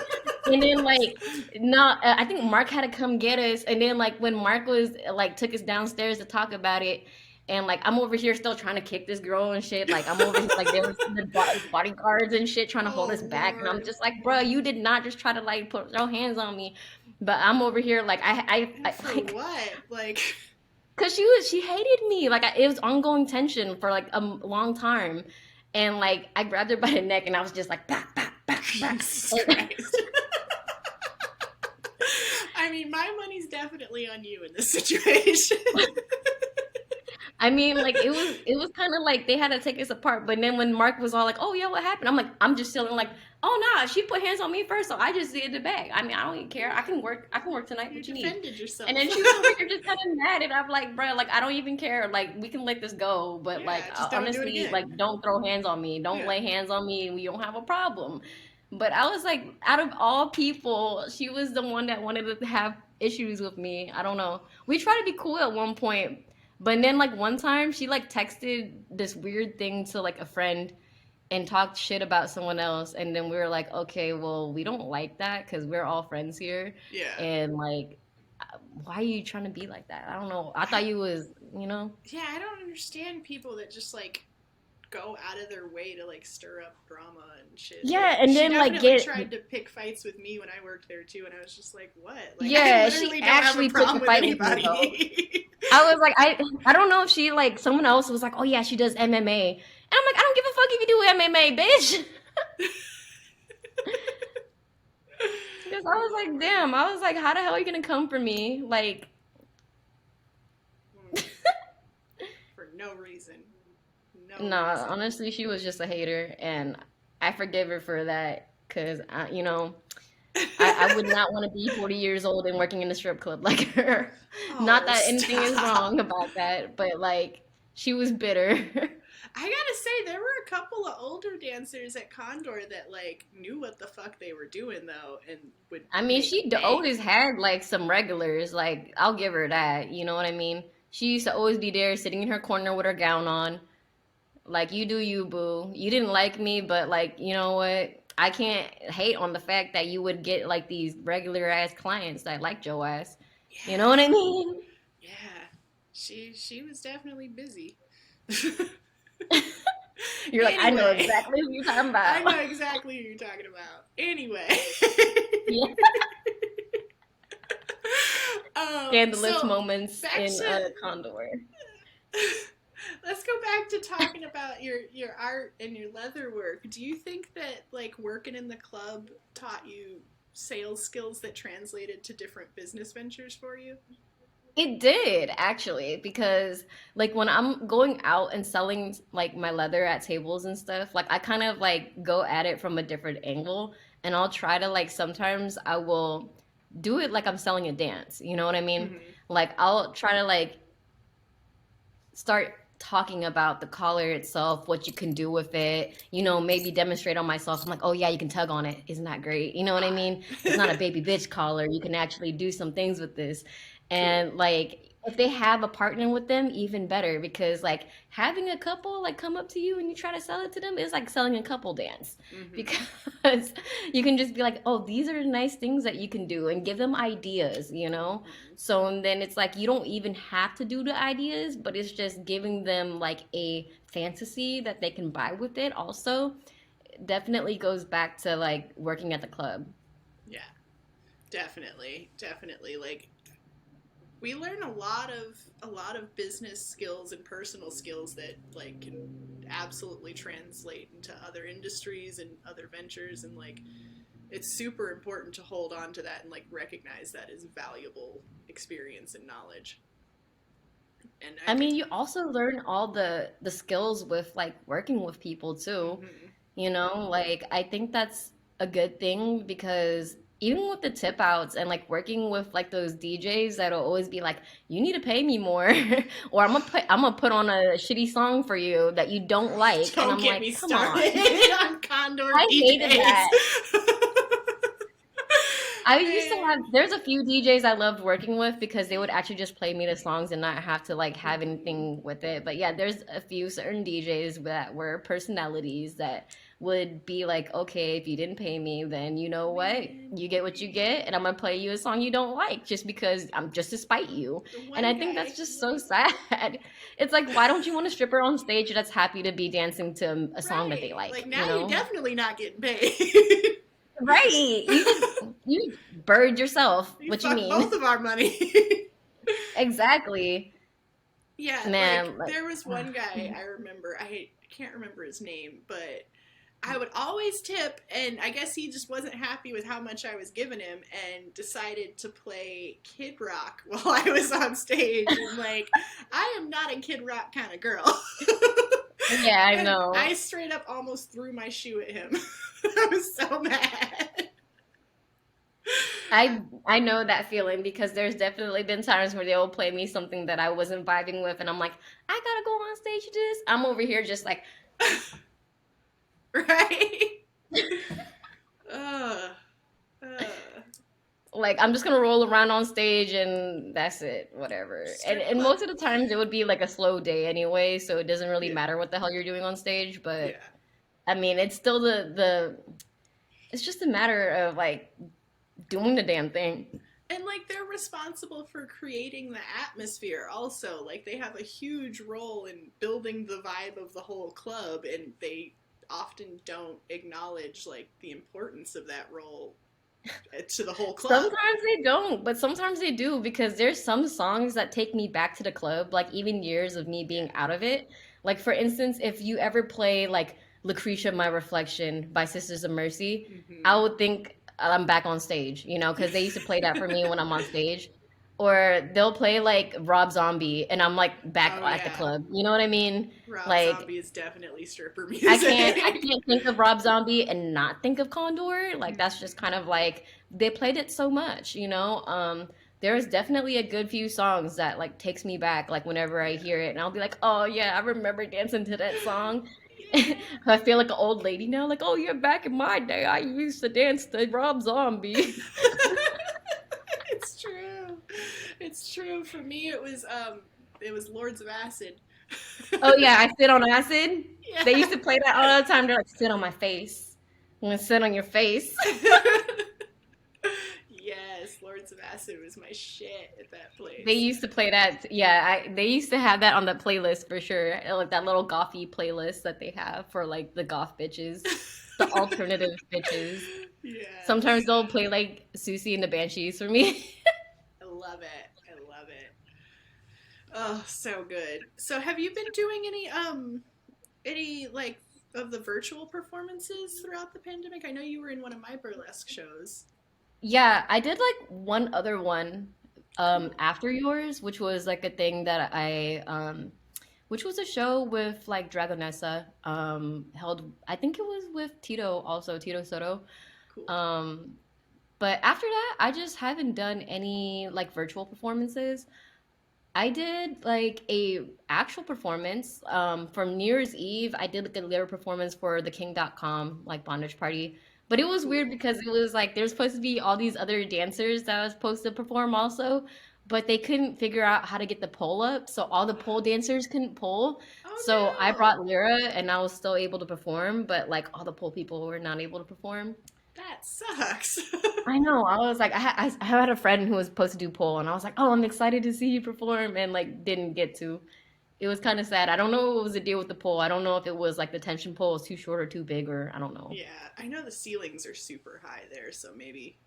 And then like, no, I think Mark had to come get us. And then like when Mark was like took us downstairs to talk about it, and like I'm over here still trying to kick this girl and shit. Like I'm over here like there was the bodyguards and shit trying to hold us back, and I'm Lord. just like, bro, you did not just try to like throw hands on me. But I'm over here like I For like, what? Like, cause she hated me. Like it was ongoing tension for like a long time, and like I grabbed her by the neck and I was just like, bah, bah, bah, bah. Jesus Christ. I mean, my money's definitely on you in this situation. I mean, like it was kind of like they had to take us apart. But then when Mark was all like, "Oh yeah, what happened?" I'm like, I'm just chilling, like, "Oh nah, she put hands on me first, so I just did the bag. I mean, I don't even care. I can work tonight. You What you need?" defended yourself. And then she was over here just kind of mad, and I'm like, "Bro, like I don't even care. Like we can let this go, but Yeah, like just don't do it honestly, again. like don't throw hands on me. Don't Yeah. lay hands on me. We don't have a problem." But I was like, out of all people, she was the one that wanted to have issues with me. I don't know. We tried to be cool at one point, but then like one time she like texted this weird thing to like a friend and talked shit about someone else, and then we were like, okay, well, we don't like that because we're all friends here. Yeah. And like, why are you trying to be like that? I don't know. I thought you was, Yeah, I don't understand people that just like go out of their way to like stir up drama and shit. Yeah, Like, and she then like definitely get tried to pick fights with me when I worked there too, and I was just like, what? Like, I yeah, literally she don't have a actually picked problem a with fight with me though. anybody. I was like, I don't know if she like someone else was like, oh yeah, she does MMA, and I'm like, I don't give a fuck if you do MMA, bitch. Because I was like, damn, I was like, how the hell are you gonna come for me? Like, For no reason. No nah, reason. honestly, she was just a hater, and I forgive her for that. Cause I would not want to be 40 years old and working in a strip club like her. Not Oh, that anything is wrong stop. about that, but like, she was bitter. I gotta say, there were a couple of older dancers at Condor that like knew what the fuck they were doing though, and would. I mean, Make she bank. always had like some regulars. Like, I'll give her that. You know what I mean? She used to always be there sitting in her corner with her gown on. Like, you do you, boo. You didn't like me, but like, you know what? I can't hate on the fact that you would get like these regular ass clients that like your ass. Yeah. You know what I mean? Yeah. She was definitely busy. You're like, I know Anyway. exactly who you're talking I about. know exactly who you're talking about. Anyway. Yeah. Scandalous So moments back in to Condor. let's go back to talking about your art and your leather work. Do you think that like working in the club taught you sales skills that translated to different business ventures for you? It did actually, because like when I'm going out and selling like my leather at tables and stuff, like I kind of like go at it from a different angle. and I'll try to like sometimes I will do it like I'm selling a dance. You know what I mean? Hmm. Like I'll try to like start talking about the collar itself, what you can do with it, maybe demonstrate on myself. I'm like, oh yeah, you can tug on it. Isn't that great? You know what I Hot. mean? It's not a baby bitch collar. You can actually do some things with this. Cool. And like, if they have a partner with them, even better, because like having a couple like come up to you and you try to sell it to them is like selling a couple dance Hmm. because you can just be like, oh, these are nice things that you can do and give them ideas. Hmm. So and then it's like you don't even have to do the ideas, but it's just giving them like a fantasy that they can buy with it. Also, definitely goes back to like working at the club. Yeah, definitely, definitely. Like we learn a lot of business skills and personal skills that like can absolutely translate into other industries and other ventures, and like it's super important to hold on to that and like recognize that as valuable experience and knowledge. And I I think mean, you also learn all the skills with like working with people too. hmm Like I think that's a good thing because even with the tip outs and like working with like those DJs that'll always be like, you need to pay me more or I'm gonna put on a shitty song for you that you don't like. And don't I'm get me like, come started on. on Condor I hated DJs. that. I used to Man. have there's a few DJs I loved working with because they would actually just play me the songs and not have to like have Mhm. anything with it. But yeah, there's a few certain DJs that were personalities that would be like, okay, if you didn't pay me, then you know what? Man. You get what you get, and I'm gonna play you a song you don't like just because I'm just to spite you. The And one I think that's guy. just so sad. It's like, why don't you want a stripper on stage that's happy to be dancing to a song that they Right. like, Like now you you're know? definitely not getting paid. Right. You bird yourself. You What you fucked mean? both of our money. Exactly. Yeah, like Man, like there was one guy I remember. I can't remember his name, but I would always tip, and I guess he just wasn't happy with how much I was giving him and decided to play Kid Rock while I was on stage. And, like, I am not a Kid Rock kind of girl. yeah, I And know. I straight up almost threw my shoe at him. I was so mad. I know that feeling because there's definitely been times where they'll play me something that I wasn't vibing with and I'm like, I gotta go on stage to this. I'm over here just like Right? Ugh. Ugh. I'm just gonna roll around on stage and that's it, whatever. And Strip and club. most of the times it would be like a slow day anyway, so it doesn't really Yeah. matter what the hell you're doing on stage. But Yeah. I mean, it's still the it's just a matter of like doing the damn thing. And like they're responsible for creating the atmosphere also. Like they have a huge role in building the vibe of the whole club, and they often don't acknowledge like the importance of that role to the whole club. Sometimes they don't, but sometimes they do because there's some songs that take me back to the club, like even years of me Yeah. being out of it. Like for instance, if you ever play like Lucretia My Reflection by Sisters of Mercy, I Hmm. would think I'm back on stage, because they used to play that for me when I'm on stage. Or they'll play like Rob Zombie and I'm like back Oh at the yeah. club. You know what I mean? Rob Like Zombie is definitely stripper I can't I music. can't think of Rob Zombie and not think of Condor. Like that's just Hmm. kind of like they played it so much. There's definitely a good few songs that like takes me back like whenever I Yeah. hear it and I'll be like, "Oh yeah, I remember dancing to that song." Yeah. I feel like an old lady now like, "Oh yeah, back in my day I used to dance to Rob Zombie." It's true. It's true. For me it was Lords of Acid. Oh yeah, I sit on acid. They Yeah. used to play that all the time. They're like, "Sit on my face." I'm gonna sit on your face. Yes, Lords of Acid was my shit at that They place. used to play that. Yeah, they used to have that on the playlist for sure. Like that little gothy playlist that they have for like the goth bitches, the alternative bitches. Sometimes Yes. they'll play like Susie and the Banshees for me. I love it. I love it. Oh, so good. So have you been doing any like of the virtual performances throughout the pandemic? I know you were in one of my burlesque shows. Yeah, I did like one other one Cool. after yours, which was like a thing that which was a show with like Dragonessa held I think it was with Tito also, Tito Soto. Cool. Um, but after that, I just haven't done any like virtual performances. I did like a actual performance from New Year's Eve. I did like a lyric performance for the King.com like bondage party. But it was weird Cool. because it was like there's supposed to be all these other dancers that was supposed to perform also, but they couldn't figure out how to get the pole up. So all the pole dancers couldn't pole. Oh So I no, brought Lyra and I was still able to perform, but like all the pole people were not able to perform. that sucks. I know. I was like, I had a friend who was supposed to do pole, and I was like, oh, I'm excited to see you perform, and like didn't get to. It was kind of sad. I don't know what was the deal with the pole. I don't know if it was like the tension pole was too short or too big, or I don't know. Yeah, I know the ceilings are super high there, so maybe.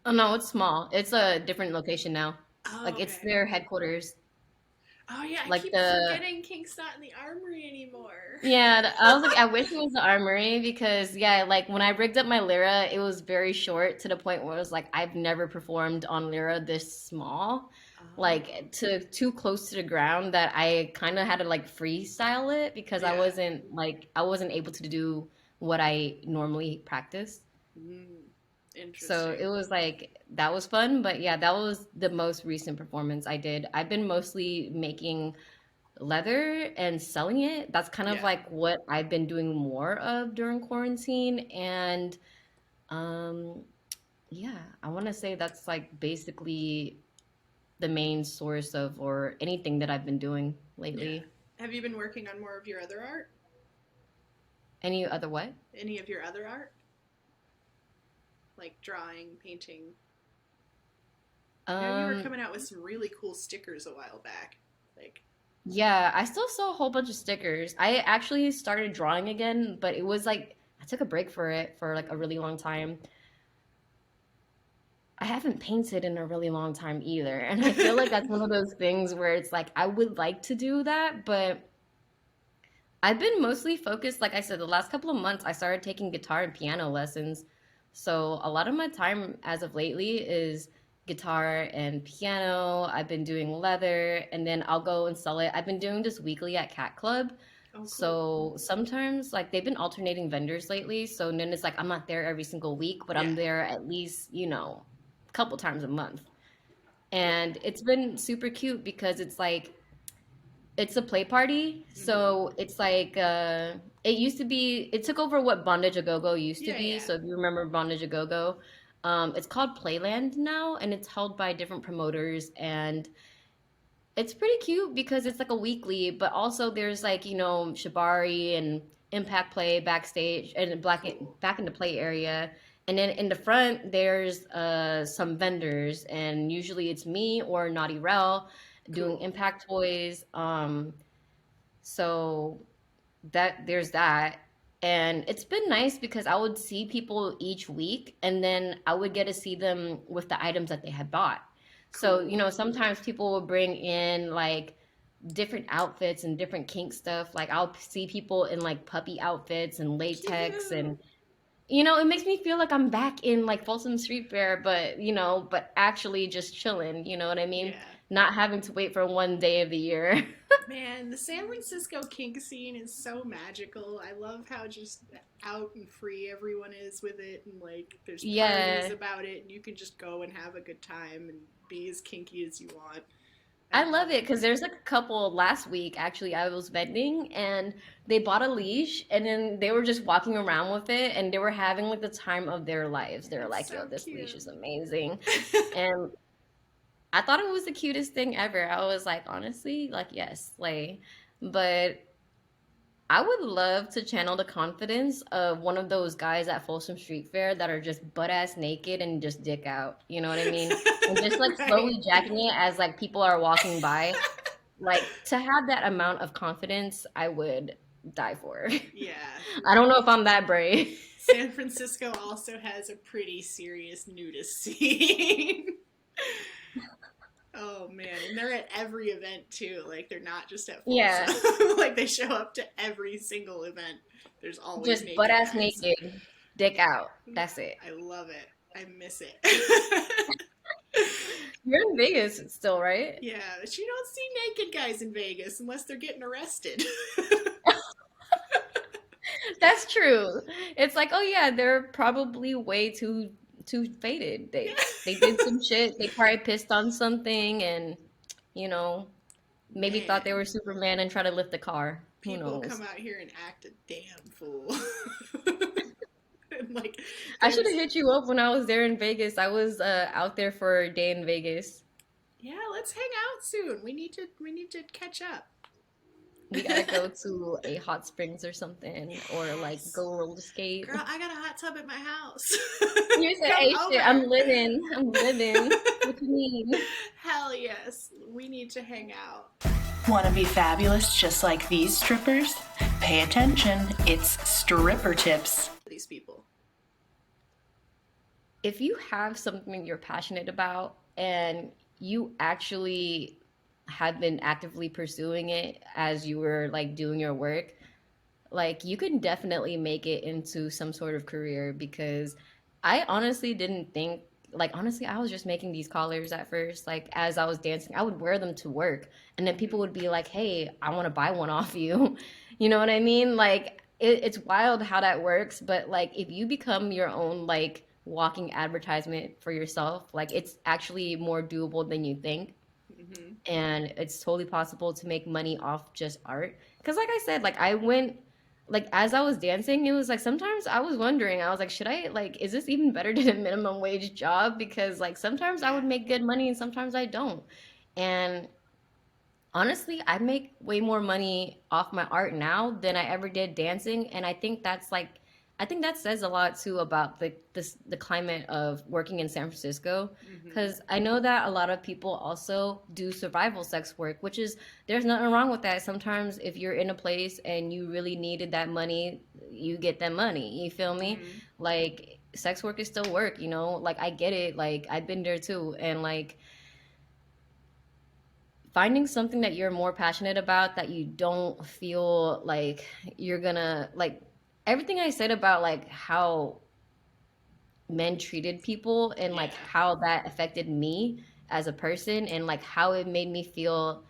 Oh no, it's small. It's a different location now. Oh, Like it's okay. their headquarters. Oh yeah, I Like keep the forgetting Kink's not in the armory anymore. Yeah, I was like, I wish it was the armory because yeah, like when I rigged up my lyra, it was very short to the point where it was like I've never performed on lyra this small, Oh, like to too close to the ground that I kind of had to like freestyle it because yeah. I wasn't able to do what I normally practice. Mm, So it interesting. was like that was fun, but yeah, that was the most recent performance I did. I've been mostly making leather and selling it. That's kind of Yeah. like what I've been doing more of during quarantine. And um, yeah, I want to say that's like basically the main source of or anything that I've been doing Yeah. lately. Have you been working on more of your other art? Any other what? Any of your other art? Like drawing, painting? I know you were Um, coming out with some really cool stickers a while back. Like, yeah, I still saw a whole bunch of stickers. I actually started drawing again, but it was like I took a break for it for like a mm, really long time. I haven't painted in a really long time either. And I feel like that's one of those things where it's like I would like to do that, but I've been mostly focused, like I said, the last couple of months I started taking guitar and piano lessons. So a lot of my time as of lately is guitar and piano. I've been doing leather and then I'll go and sell it. I've been doing this weekly at Cat Club. oh, cool. So sometimes like they've been alternating vendors lately. So then it's like I'm not there every single week, but Yeah. I'm there at least, a couple times a month. Yeah. And it's been super cute because it's like it's a play party. Mm-hmm. So it's like it used to be it took over what Bondage a Go-Go used to Yeah, be. yeah. So if you remember Bondage a Go-Go, it's called Playland now and it's held by different promoters and it's pretty cute because it's like a weekly, but also there's like, Shibari and Impact Play backstage and Cool. back in the play area. And then in the front, there's some vendors, and usually it's me or Naughty Rel doing Cool. Impact Toys. So there's that. And it's been nice because I would see people each week and then I would get to see them with the items that they had bought. So, Cool. sometimes people will bring in like different outfits and different kink stuff. Like I'll see people in like puppy outfits and latex Cute. and it makes me feel like I'm back in like Folsom Street Fair, but but actually just chilling, you know what I mean? Yeah. Not having to wait for one day of the year. Man, the San Francisco kink scene is so magical. I love how just out and free everyone is with it, and like there's parties Yeah. about it, and you can just go and have a good time and be as kinky as you want. I I love love it it. because there's like a couple last week actually I was vending and they bought a leash and then they were just walking around with it and they were having like the time of their lives. They were It's like, yo, so this leash cute. is amazing. And I thought it was the cutest thing ever. I was like, honestly, like, yes, slay. But I would love to channel the confidence of one of those guys at Folsom Street Fair that are just butt ass naked and just dick out. You know what I mean? And just like Right. slowly jacking it as like people are walking by. Like to have that amount of confidence, I would die for. Yeah. I don't know if I'm that brave. San Francisco also has a pretty serious nudist scene. Oh man, and they're at every event too. Like they're not just at Folsom. Yeah, Like they show up to every single event. There's always just butt naked ass guys. naked, dick out. That's it. I love it. I miss it. You're in Vegas still, right? Yeah, but you don't see naked guys in Vegas unless they're getting arrested. That's true. It's like, oh yeah, they're probably way too faded. They did some shit. They probably pissed on something and, you know, maybe thought they Man, were Superman and try to lift the car. Who people come knows? out here and act a damn fool. And like, I should have there's hit you up when I was there in Vegas. I was out there for a day in Vegas. yeah, let's hang out soon. We need to catch up. We gotta go to a hot springs or something, or like Yes. go roller skate. Girl, I got a hot tub at my house. You said, Come "Hey, shit, over. I'm living. I'm living." What you mean? Hell yes. We need to hang out. Want to be fabulous just like these strippers? Pay attention, it's stripper tips. These people. If you have something you're passionate about and you actually have been actively pursuing it as you were like doing your work, like you can definitely make it into some sort of career because I honestly didn't think like honestly I was just making these collars at first like as I was dancing I would wear them to work and then people would be like hey I want to buy one off you you know what I mean like it's wild how that works but like if you become your own like walking advertisement for yourself like it's actually more doable than you think Mm-hmm. and it's totally possible to make money off just art because like I said like I went like as I was dancing it was like sometimes I was wondering I was like should I like is this even better than a minimum wage job because like sometimes I Yeah. would make good money and sometimes I don't and honestly, I make way more money off my art now than I ever did dancing, and I think that's like I think that says a lot too about the climate of working in San Francisco Mm-hmm. because I know that a lot of people also do survival sex work, which is there's nothing wrong with that. Sometimes if you're in a place and you really needed that money, you get that money. You feel me? Mm-hmm. Like sex work is still work, you know? Like I get it. Like I've been there too, and like finding something that you're more passionate about that you don't feel like you're gonna like everything I said about like how men treated people and like Yeah. how that affected me as a person and like how it made me feel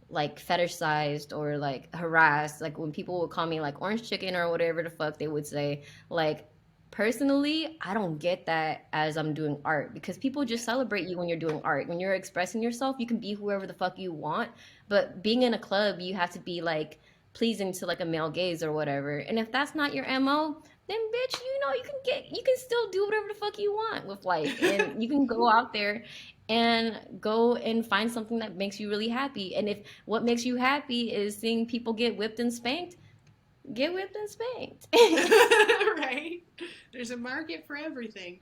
like fetishized or like harassed like when people would call me like orange chicken or whatever the fuck they would say like personally I don't get that as I'm doing art because people just Yeah. celebrate you when you're doing art when you're expressing yourself you can be whoever the fuck you want but being in a club you have to be like pleasing to like a male gaze or whatever and if that's not your mo then bitch you know you can still do whatever the fuck you want with life and you can go out there and go and find something that makes you really happy and if what makes you happy is seeing people get whipped and spanked. Get whipped and spanked. Right? There's a market for everything.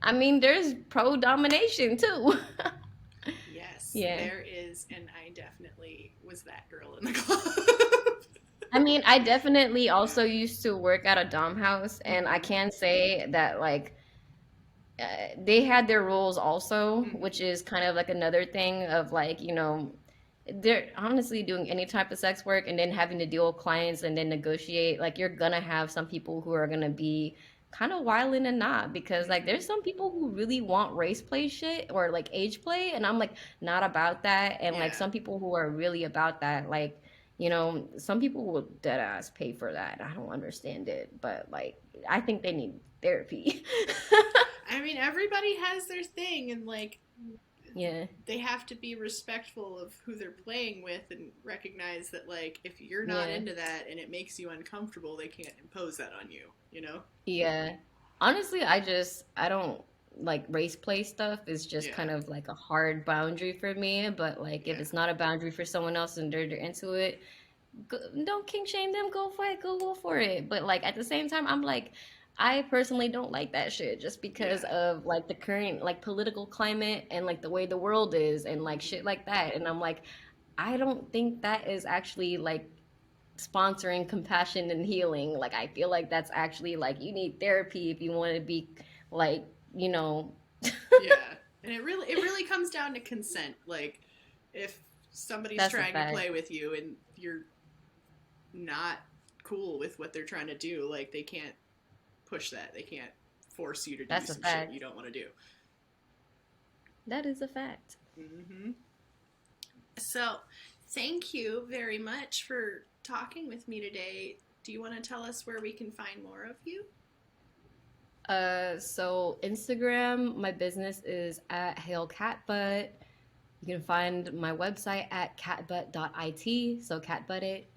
I mean, there's pro domination too. Yes, Yeah. there is, and I definitely was that girl in the club. I mean, I definitely also used to work at a dom house, and I Mm-hmm. can say that, like, they had their rules also, which Mm-hmm. is kind of like another thing of, like, you know, they're honestly doing any type of sex work and then having to deal with clients and then negotiate. Like, you're gonna have some people who are gonna be kind of wilding and not because like Mm-hmm. there's some people who really want race play shit or like age play and I'm like not about that and like Yeah. some people who are really about that like you know some people will dead ass pay for that I don't understand it but like I think they need therapy. I mean, everybody has their thing, and like, Yeah, they have to be respectful of who they're playing with and recognize that, like, if you're not yeah, into that and it makes you uncomfortable, they can't impose that on you, you know? yeah. Honestly, I don't like race play stuff is just Yeah. kind of like a hard boundary for me. But like if Yeah. it's not a boundary for someone else and they're into it, go, don't kink shame them. Go fight. Go for it. But like at the same time, I'm like, I personally don't like that shit just because Yeah. of like the current like political climate and like the way the world is and like Mm-hmm. shit like that. And I'm like, I don't think that is actually like sponsoring compassion and healing. Like I feel like that's actually like you need therapy if you want to be like, you know, Yeah. And it really comes down to consent. Like, if somebody's that's a trying to fact. play with you and you're not cool with what they're trying to do, like, they can't push that. They can't force you to do That's a some shit you fact. don't want to do. That is a fact. Mm-hmm. So, thank you very much for talking with me today. do you want to tell us where we can find more of you? So Instagram, my business is at Hail Catbutt. You can find my website at catbutt.it, so catbutt it.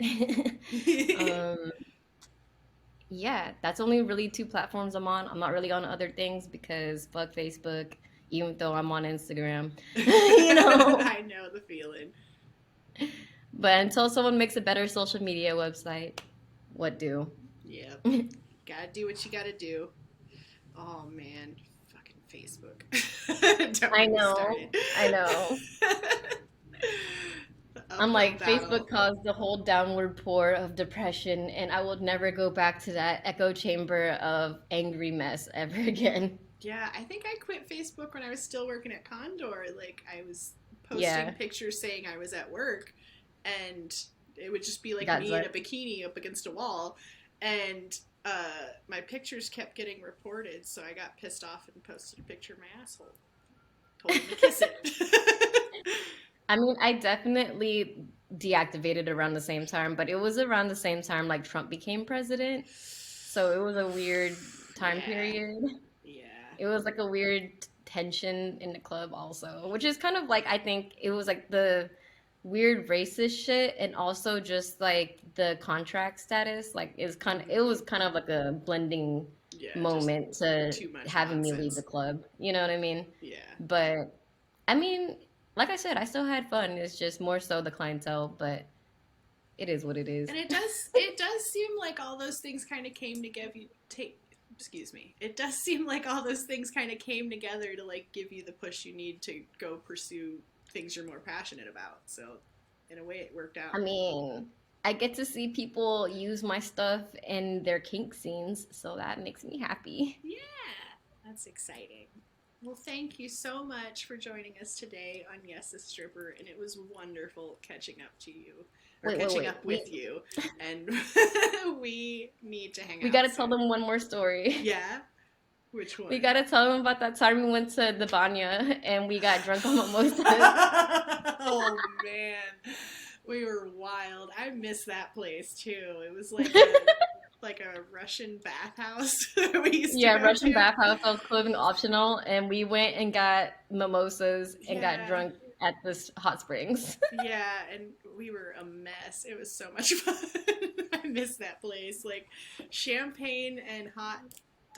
Yeah, that's only really 2 platforms I'm on. I'm not really on other things because fuck Facebook, even though I'm on Instagram. I know the feeling. But until someone makes a better social media website, what do? Yeah. Gotta do what you gotta do. Oh, man. Fucking Facebook. I know. I'm like, Facebook caused the whole downward pour of depression, and I will never go back to that echo chamber of angry mess ever again. Yeah, I think I quit Facebook when I was still working at Condor. Like, I was posting pictures saying I was at work, and it would just be like me in a bikini up against a wall, and my pictures kept getting reported, so I got pissed off and posted a picture of my asshole. Told him to kiss it. I mean, I definitely deactivated around the same time, but it was around the same time like Trump became president, so it was a weird time period. Yeah. It was like a weird tension in the club also, which is kind of like, I think it was like the weird racist shit, and also just like the contract status, like it was kind of like a blending moment to having me leave the club, you know what I mean? Yeah. But I mean, like I said, I still had fun. It's just more so the clientele, but it is what it is. And it does seem like all those things kind of came together. It does seem like all those things kind of came together to like give you the push you need to go pursue things you're more passionate about. So in a way it worked out. I mean, I get to see people use my stuff in their kink scenes, so that makes me happy. Yeah, that's exciting. Well, thank you so much for joining us today on Yes, a Stripper, and it was wonderful catching up to you. Catching up with you, and we need to hang out. We gotta tell them one more story. Yeah? Which one? We gotta tell them about that time we went to the banya and we got drunk on mimosas. Oh, man. We were wild. I miss that place, too. It was like a Russian bathhouse. Russian bathhouse. I was clothing optional, and we went and got mimosas and got drunk at this hot springs. Yeah, and we were a mess. It was so much fun. I miss that place. Like champagne and hot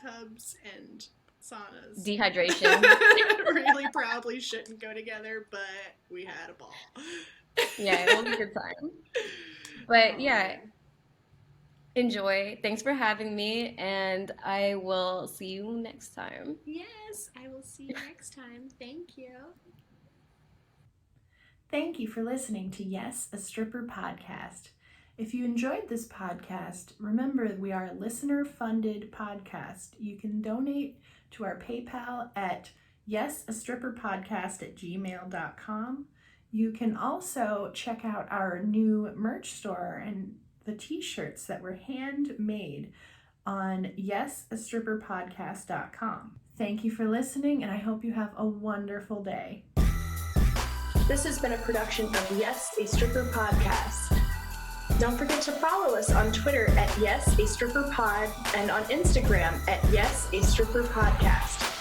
tubs and saunas. Dehydration. Really probably shouldn't go together, but we had a ball. Yeah, it was a good time. But yeah, enjoy. Thanks for having me, and I will see you next time. Yes, I will see you next time. Thank you. Thank you for listening to Yes, a Stripper podcast. If you enjoyed this podcast, remember we are a listener-funded podcast. You can donate to our PayPal at yesastripperpodcast@gmail.com. You can also check out our new merch store and the t-shirts that were handmade on yesastripperpodcast.com. Thank you for listening, and I hope you have a wonderful day. This has been a production of Yes, a Stripper Podcast. Don't forget to follow us on Twitter at Yes, a Stripper Pod and on Instagram at Yes, a Stripper Podcast.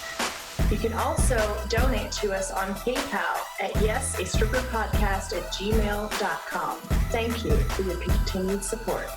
You can also donate to us on PayPal at yesastripperpodcast@gmail.com. Thank you for your continued support.